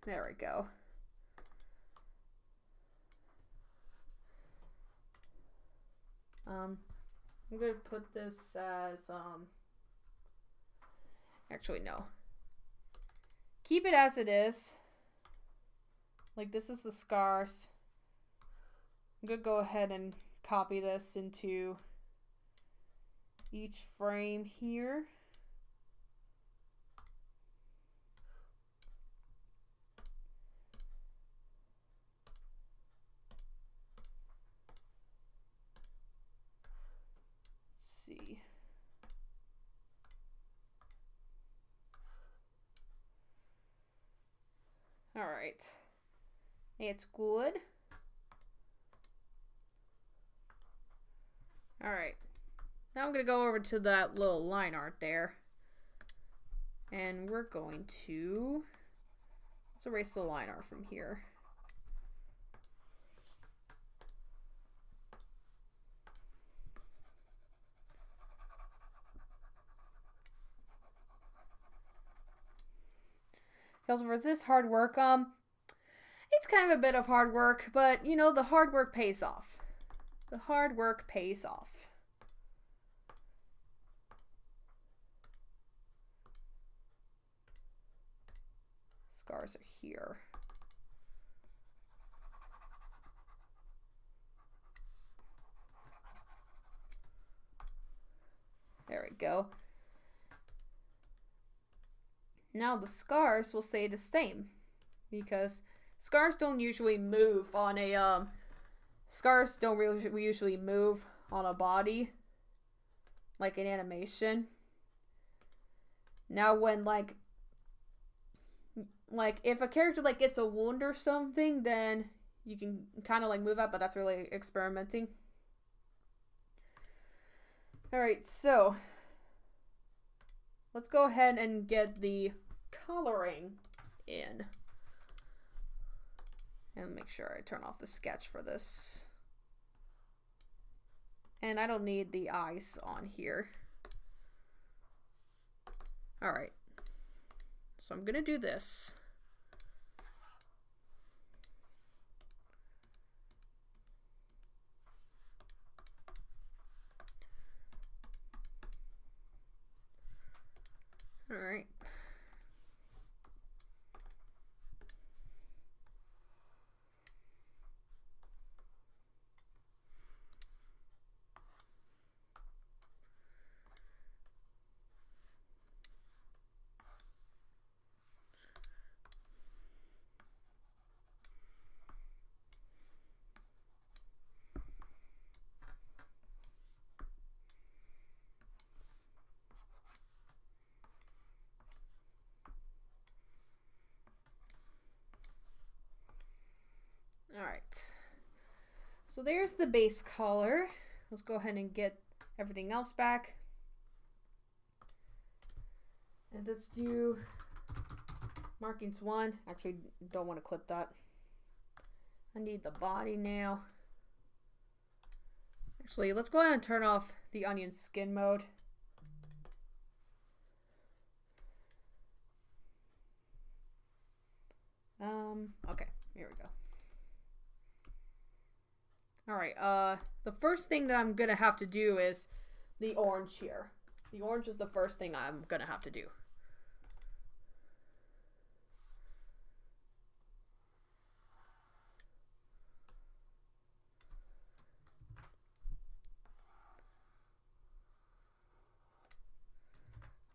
There we go. I'm gonna put this as, actually no. Keep it as it is. Like, this is the scars. I'm gonna go ahead and copy this into each frame here. Let's see. All right. It's good. All right. Now I'm going to go over to that little line art there. And we're going to, let's erase the line art from here. Also, for this hard work, it's kind of a bit of hard work, but you know, the hard work pays off. The hard work pays off. Scars are here. There we go. Now the scars will stay the same because scars don't usually move on a scars don't really usually move on a body like an animation. Now when like if a character like gets a wound or something, then you can kind of like move that, but that's really experimenting. All right, so let's go ahead and get the coloring in. And make sure I turn off the sketch for this. And I don't need the eyes on here. All right. So I'm gonna do this. All right. All right. So there's the base color. Let's go ahead and get everything else back. And let's do markings 1. Actually, don't want to clip that. I need the body now. Actually, let's go ahead and turn off the onion skin mode. Okay, here we go. All right, the first thing that I'm gonna have to do is the orange here. The orange is the first thing I'm gonna have to do.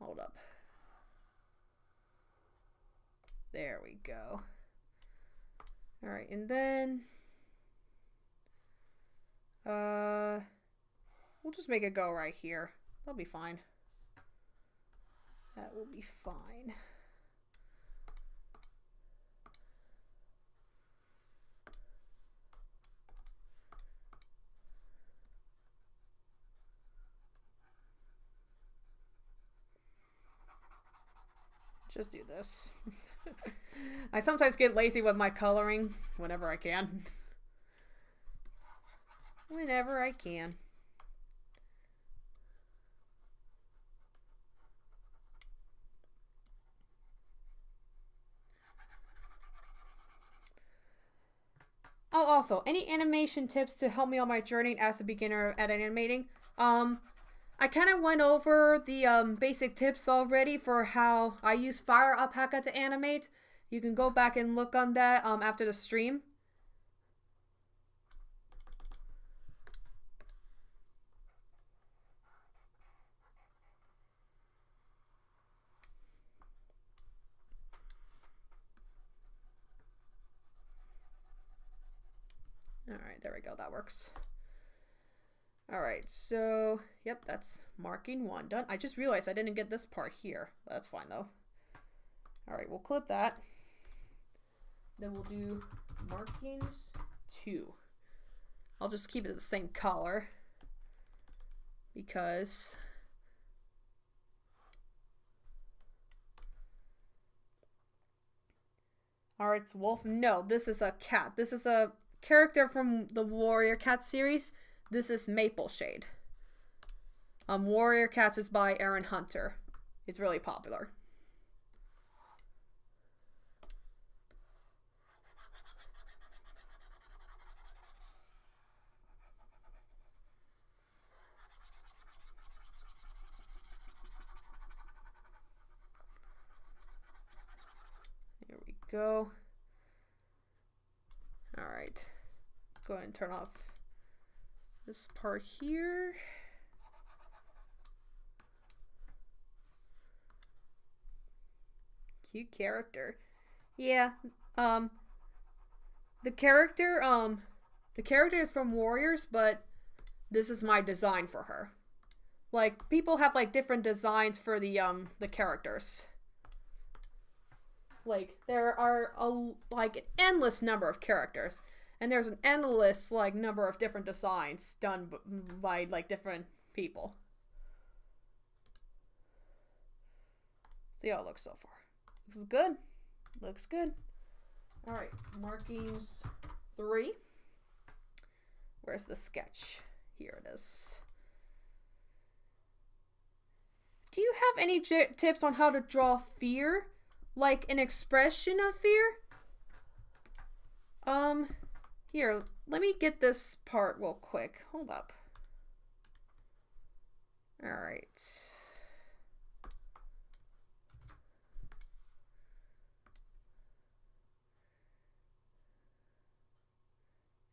Hold up. There we go. All right, and then we'll just make it go right here. That'll be fine. That will be fine. Just do this. I sometimes get lazy with my coloring whenever I can. Whenever I can. also, any animation tips to help me on my journey as a beginner at animating? I kind of went over the basic tips already for how I use FireAlpaca to animate. You can go back and look on that after the stream. Alright, there we go, that works. Alright, so, yep, that's marking 1 done. I just realized I didn't get this part here. That's fine, though. Alright, we'll clip that. Then we'll do markings 2. I'll just keep it the same color. Because... Alright, it's wolf. No, this is a cat. This is a character from the Warrior Cat series. This is Maple Shade. Warrior Cats is by Aaron Hunter. It's really popular. There we go. All right. Let's go ahead and turn off this part here. Cute character. Yeah. The character is from Warriors, but this is my design for her. Like, people have like different designs for the characters. Like, there are like an endless number of characters. And there's an endless, like, number of different designs done by, like, different people. See how it looks so far. Looks good. Looks good. Alright, markings 3. Where's the sketch? Here it is. Do you have any tips on how to draw fear? Like, an expression of fear? Here, let me get this part real quick. Hold up. Alright.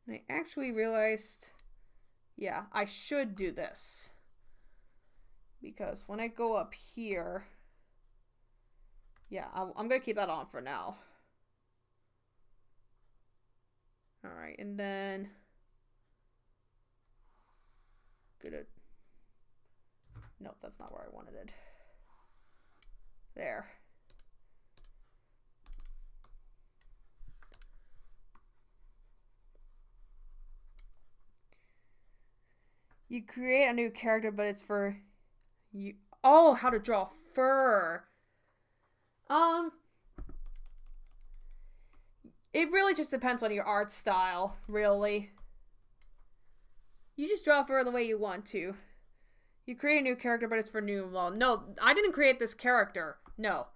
And I actually realized, yeah, I should do this. Because when I go up here, yeah, I'm gonna keep that on for now. Alright, and then good. Nope, that's not where I wanted it. There. You create a new character, but it's for you. Oh, how to draw fur. It really just depends on your art style, really. You just draw fur the way you want to. You create a new character, but it's for new. Well, no, I didn't create this character. No.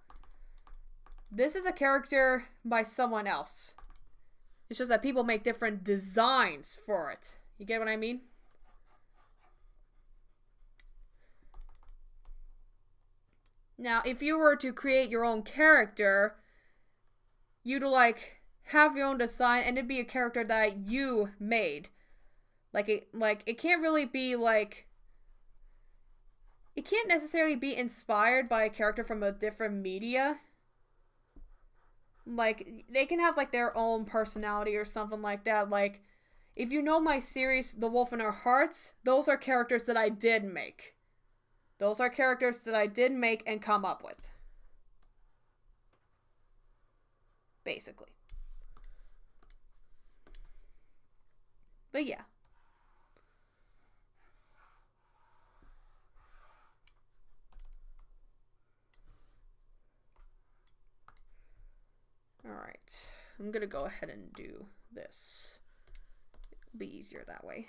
This is a character by someone else. It's just that people make different designs for it. You get what I mean? Now, if you were to create your own character, you'd like have your own design and it'd be a character that you made. It can't really be like, it can't necessarily be inspired by a character from a different media. Like, they can have like their own personality or something like that. Like, if you know my series, The Wolf in Our Hearts, those are characters that I did make. Those are characters that I did make and come up with. Basically. But yeah. Alright. I'm gonna go ahead and do this. It'll be easier that way.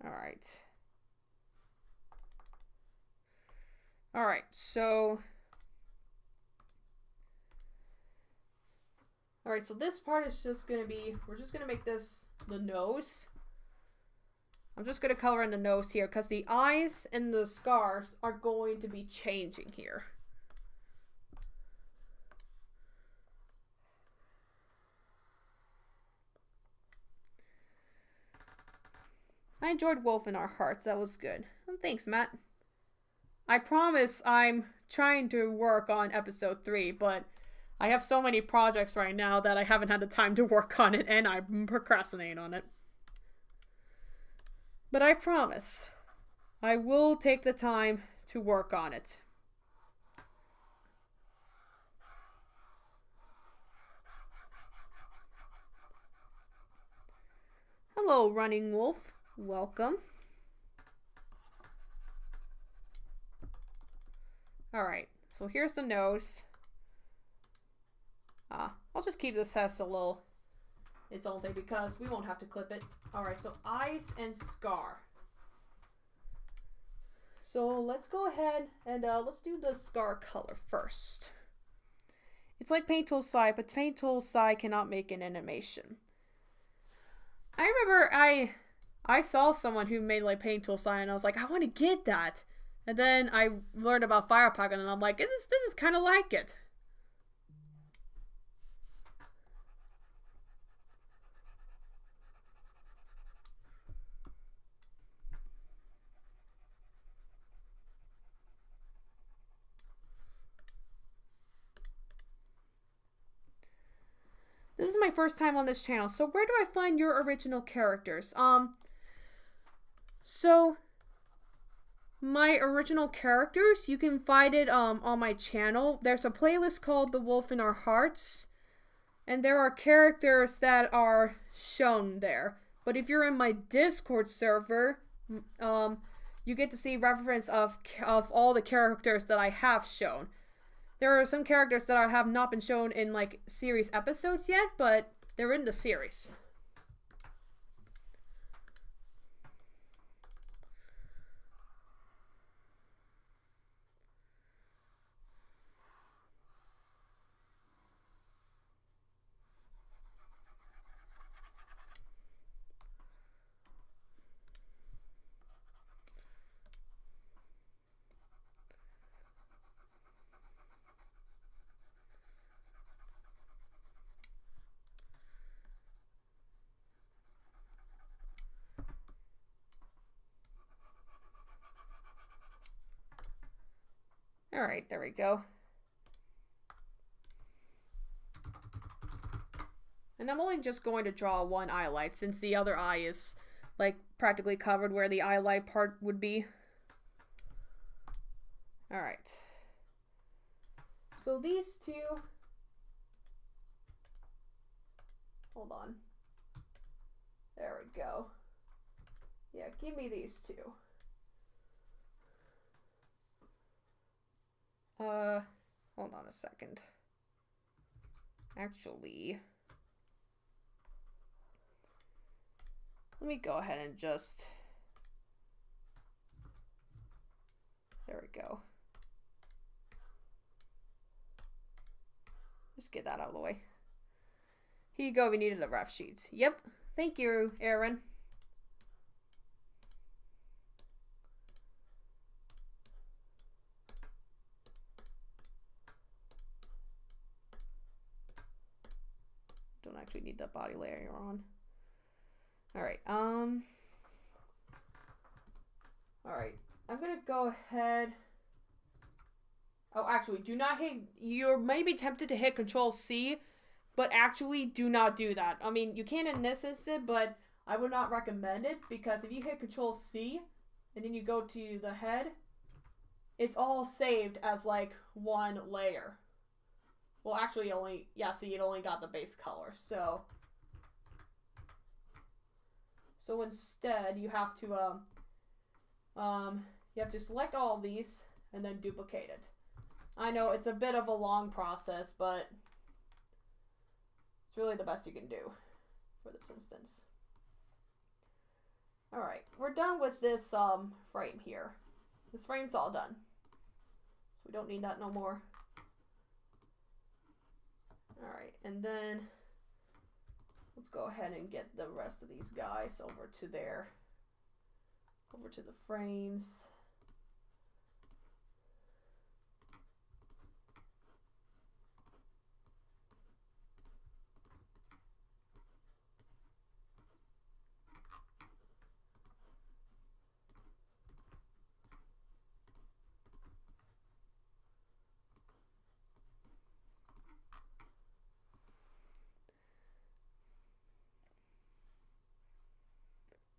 Alright. Alright, so... Alright, so this part is just gonna be... We're just gonna make this the nose. I'm just gonna color in the nose here, because the eyes and the scars are going to be changing here. I enjoyed Wolf in Our Hearts. That was good. Well, thanks, Matt. I promise I'm trying to work on episode 3, but I have so many projects right now that I haven't had the time to work on it, and I'm procrastinating on it. But I promise, I will take the time to work on it. Hello, Running Wolf. Welcome. Alright, so here's the nose. I'll just keep this as a little its own thing because we won't have to clip it. Alright, so eyes and scar. So let's go ahead and let's do the scar color first. It's like Paint Tool Sai, but Paint Tool Sai cannot make an animation. I remember I saw someone who made like Paint Tool Sai and I was like, I want to get that. And then I learned about FireAlpaca and I'm like, this is kind of like it. This is my first time on this channel, so where do I find your original characters? So my original characters, you can find it on my channel. There's a playlist called The Wolf in Our Hearts, and there are characters that are shown there. But if you're in my Discord server, you get to see reference of all the characters that I have shown. There are some characters that have not been shown in like series episodes yet, but they're in the series. Alright, there we go. And I'm only just going to draw one eyelight since the other eye is like practically covered where the eyelight part would be. Alright. So these two... Hold on. There we go. Yeah, give me these two. Hold on a second. Actually, let me go ahead and just... There we go. Just get that out of the way. Here you go, we needed the ref sheets. Yep. Thank you, Aaron. Don't actually need that body layer on. Alright, alright. I'm gonna go ahead. Oh, actually, do not hit. You may be tempted to hit Control C, but actually do not do that. I mean, you can in this instance, but I would not recommend it because if you hit Control C and then you go to the head, it's all saved as like one layer. Well, actually, see, it only got the base color. So instead, you have to select all of these and then duplicate it. I know it's a bit of a long process, but it's really the best you can do for this instance. Alright, we're done with this frame here. This frame's all done. So we don't need that no more. Alright, and then let's go ahead and get the rest of these guys over to there. Over to the frames.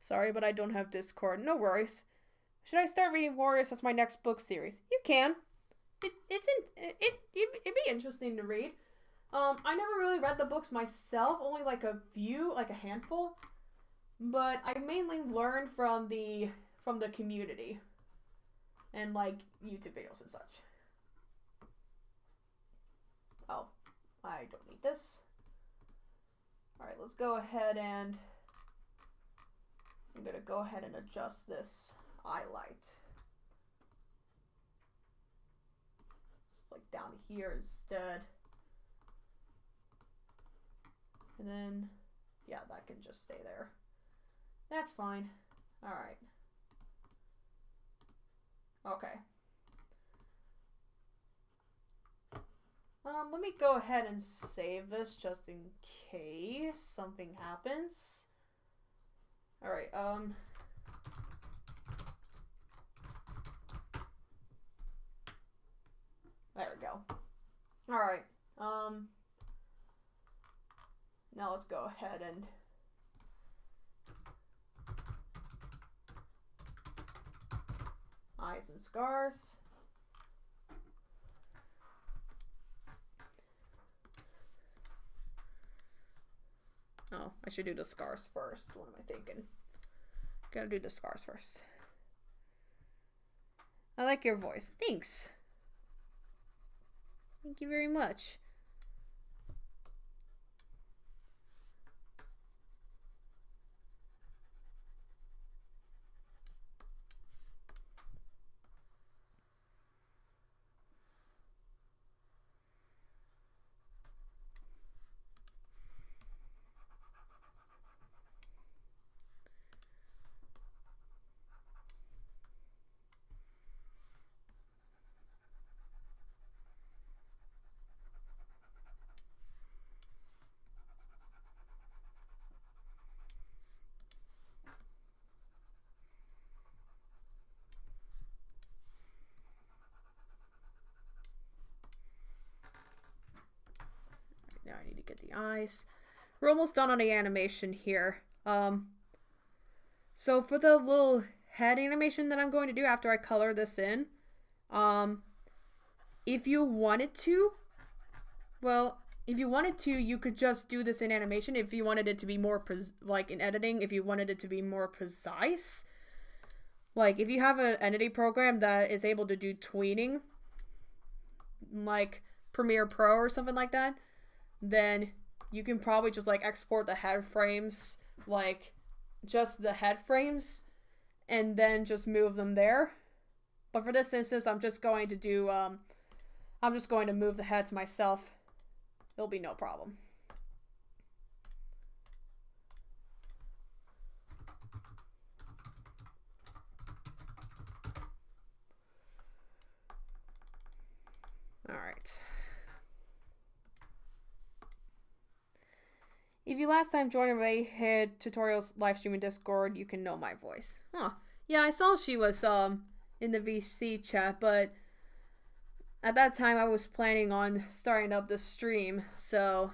Sorry, but I don't have Discord. No worries. Should I start reading Warriors as my next book series? You can. It'd be interesting to read. I never really read the books myself, only like a few, like a handful. But I mainly learned from the community and like YouTube videos and such. Oh, I don't need this. Alright, let's go ahead and I'm gonna go ahead and adjust this highlight. Just like down here instead. And then, yeah, that can just stay there. That's fine. Alright. Okay. Let me go ahead and save this just in case something happens. Alright, there we go. Alright, now let's go ahead and eyes and scars. Oh, I should do the scars first. What am I thinking? Gotta do the scars first. I like your voice. Thanks. Thank you very much. Now I need to get the eyes. We're almost done on the animation here. So for the little head animation that I'm going to do after I color this in, if you wanted to, you could just do this in animation. If you wanted it to be more, like in editing, if you wanted it to be more precise, like if you have an editing program that is able to do tweening, like Premiere Pro or something like that, then you can probably just like export the head frames, like just the head frames, and then just move them there. But for this instance, I'm just going to do, I'm just going to move the heads myself. It'll be no problem. All right. If you last time joined Ray Head Tutorials live streaming Discord, you can know my voice. Huh. Yeah, I saw she was in the VC chat, but at that time I was planning on starting up the stream, so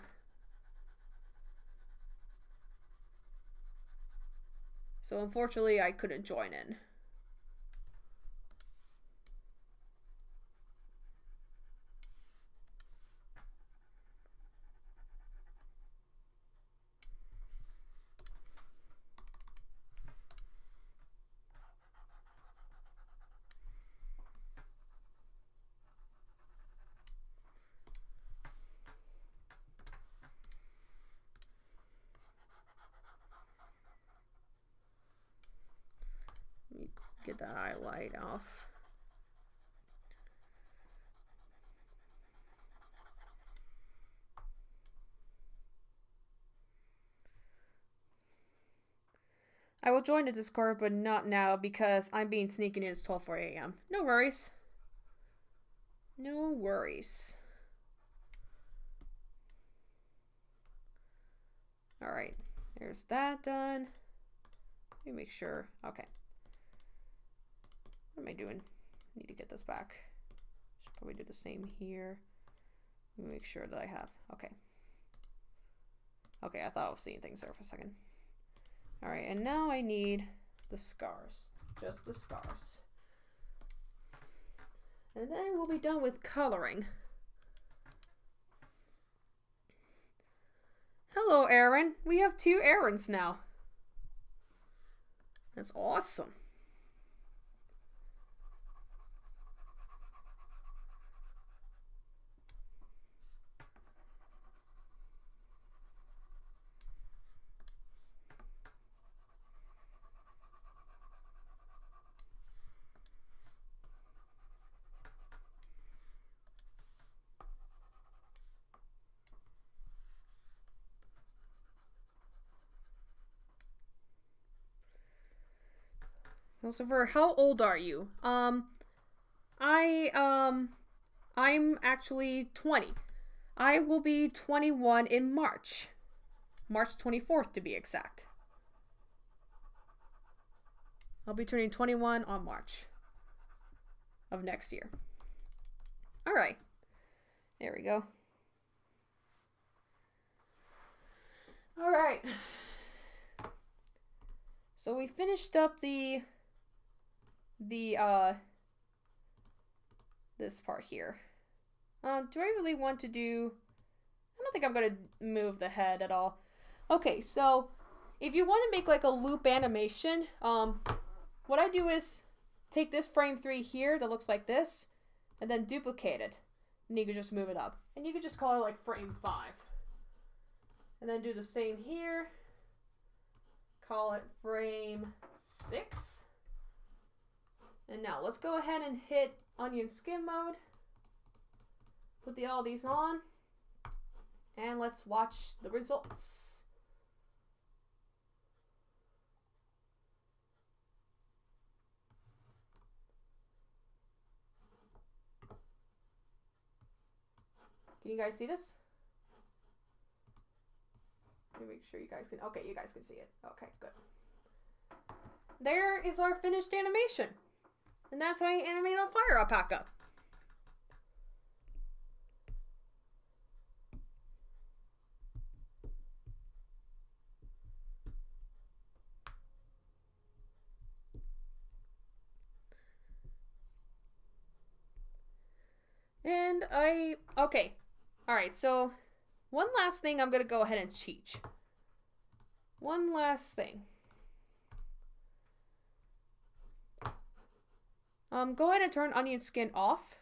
unfortunately I couldn't join in. get the highlight off. I will join the Discord, but not now because I'm being sneaking in. It's 12:04 a.m. No worries. No worries. Alright, there's that done. Let me make sure. Okay. What am I doing? I need to get this back. Should probably do the same here. Let me make sure that I have. Okay. Okay, I thought I was seeing things there for a second. Alright, and now I need the scars. Just the scars. And then we'll be done with coloring. Hello, Aaron. We have 2 Aarons now. That's awesome. Lucifer, how old are you? I'm actually 20. I will be 21 in March. March 24th to be exact. I'll be turning 21 on March of next year. Alright. There we go. Alright. So we finished up this part here. Do I really want to do... I don't think I'm going to move the head at all. Okay, so if you want to make like a loop animation, what I do is take this frame 3 here that looks like this, and then duplicate it. And you can just move it up. And you can just call it like frame 5. And then do the same here. Call it frame 6. And now let's go ahead and hit onion skin mode. Put all these on. And let's watch the results. Can you guys see this? Let me make sure you guys can. Okay, you guys can see it. Okay, good. There is our finished animation. And that's how you animate on FireAlpaca. And okay. Alright, so one last thing I'm going to go ahead and teach. One last thing. Go ahead and turn onion skin off.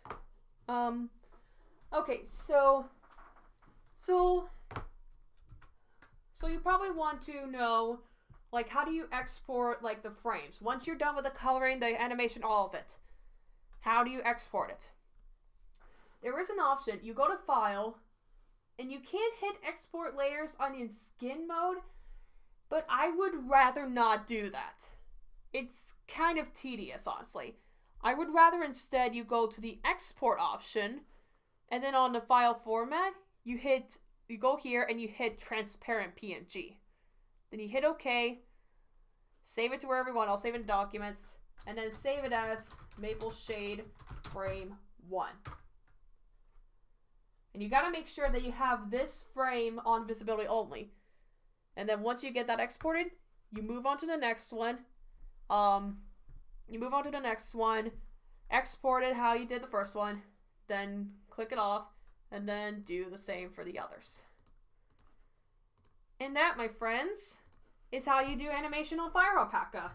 Okay, so you probably want to know, like, how do you export, like, the frames? Once you're done with the coloring, the animation, all of it. How do you export it? There is an option. You go to File, and you can hit Export Layers Onion Skin mode, but I would rather not do that. It's kind of tedious, honestly. I would rather instead you go to the export option, and then on the file format, you go here and you hit transparent PNG. Then you hit OK, save it to wherever you want. I'll save it in documents, and then save it as Maple Shade Frame 1. And you gotta make sure that you have this frame on visibility only. And then once you get that exported, you move on to the next one. Export it how you did the first one, then click it off, and then do the same for the others. And that, my friends, is how you do animation on FireAlpaca.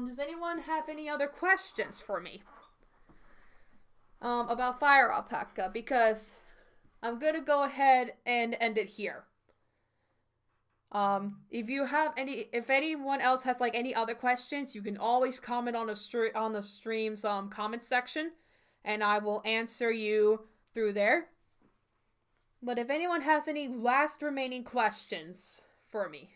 Does anyone have any other questions for me about FireAlpaca? Because I'm going to go ahead and end it here. If anyone else has like any other questions, you can always comment on the stream's comment section, and I will answer you through there. But if anyone has any last remaining questions for me.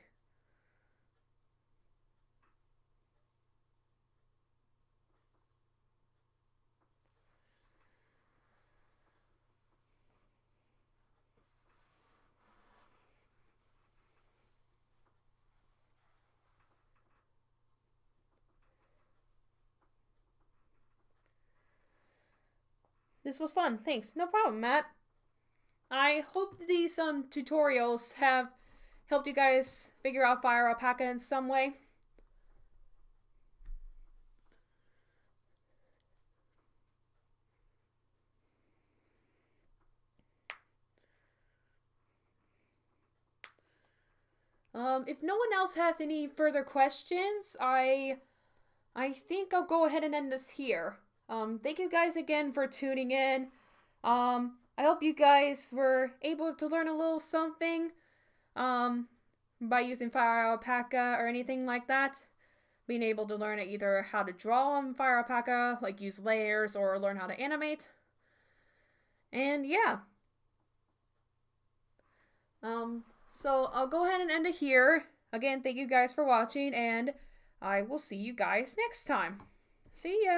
This was fun. Thanks. No problem, Matt. I hope these tutorials have helped you guys figure out FireAlpaca in some way. If no one else has any further questions, I think I'll go ahead and end this here. Thank you guys again for tuning in. I hope you guys were able to learn a little something by using FireAlpaca or anything like that. Being able to learn either how to draw on FireAlpaca, like use layers, or learn how to animate. And yeah. So I'll go ahead and end it here. Again, thank you guys for watching, and I will see you guys next time. See ya!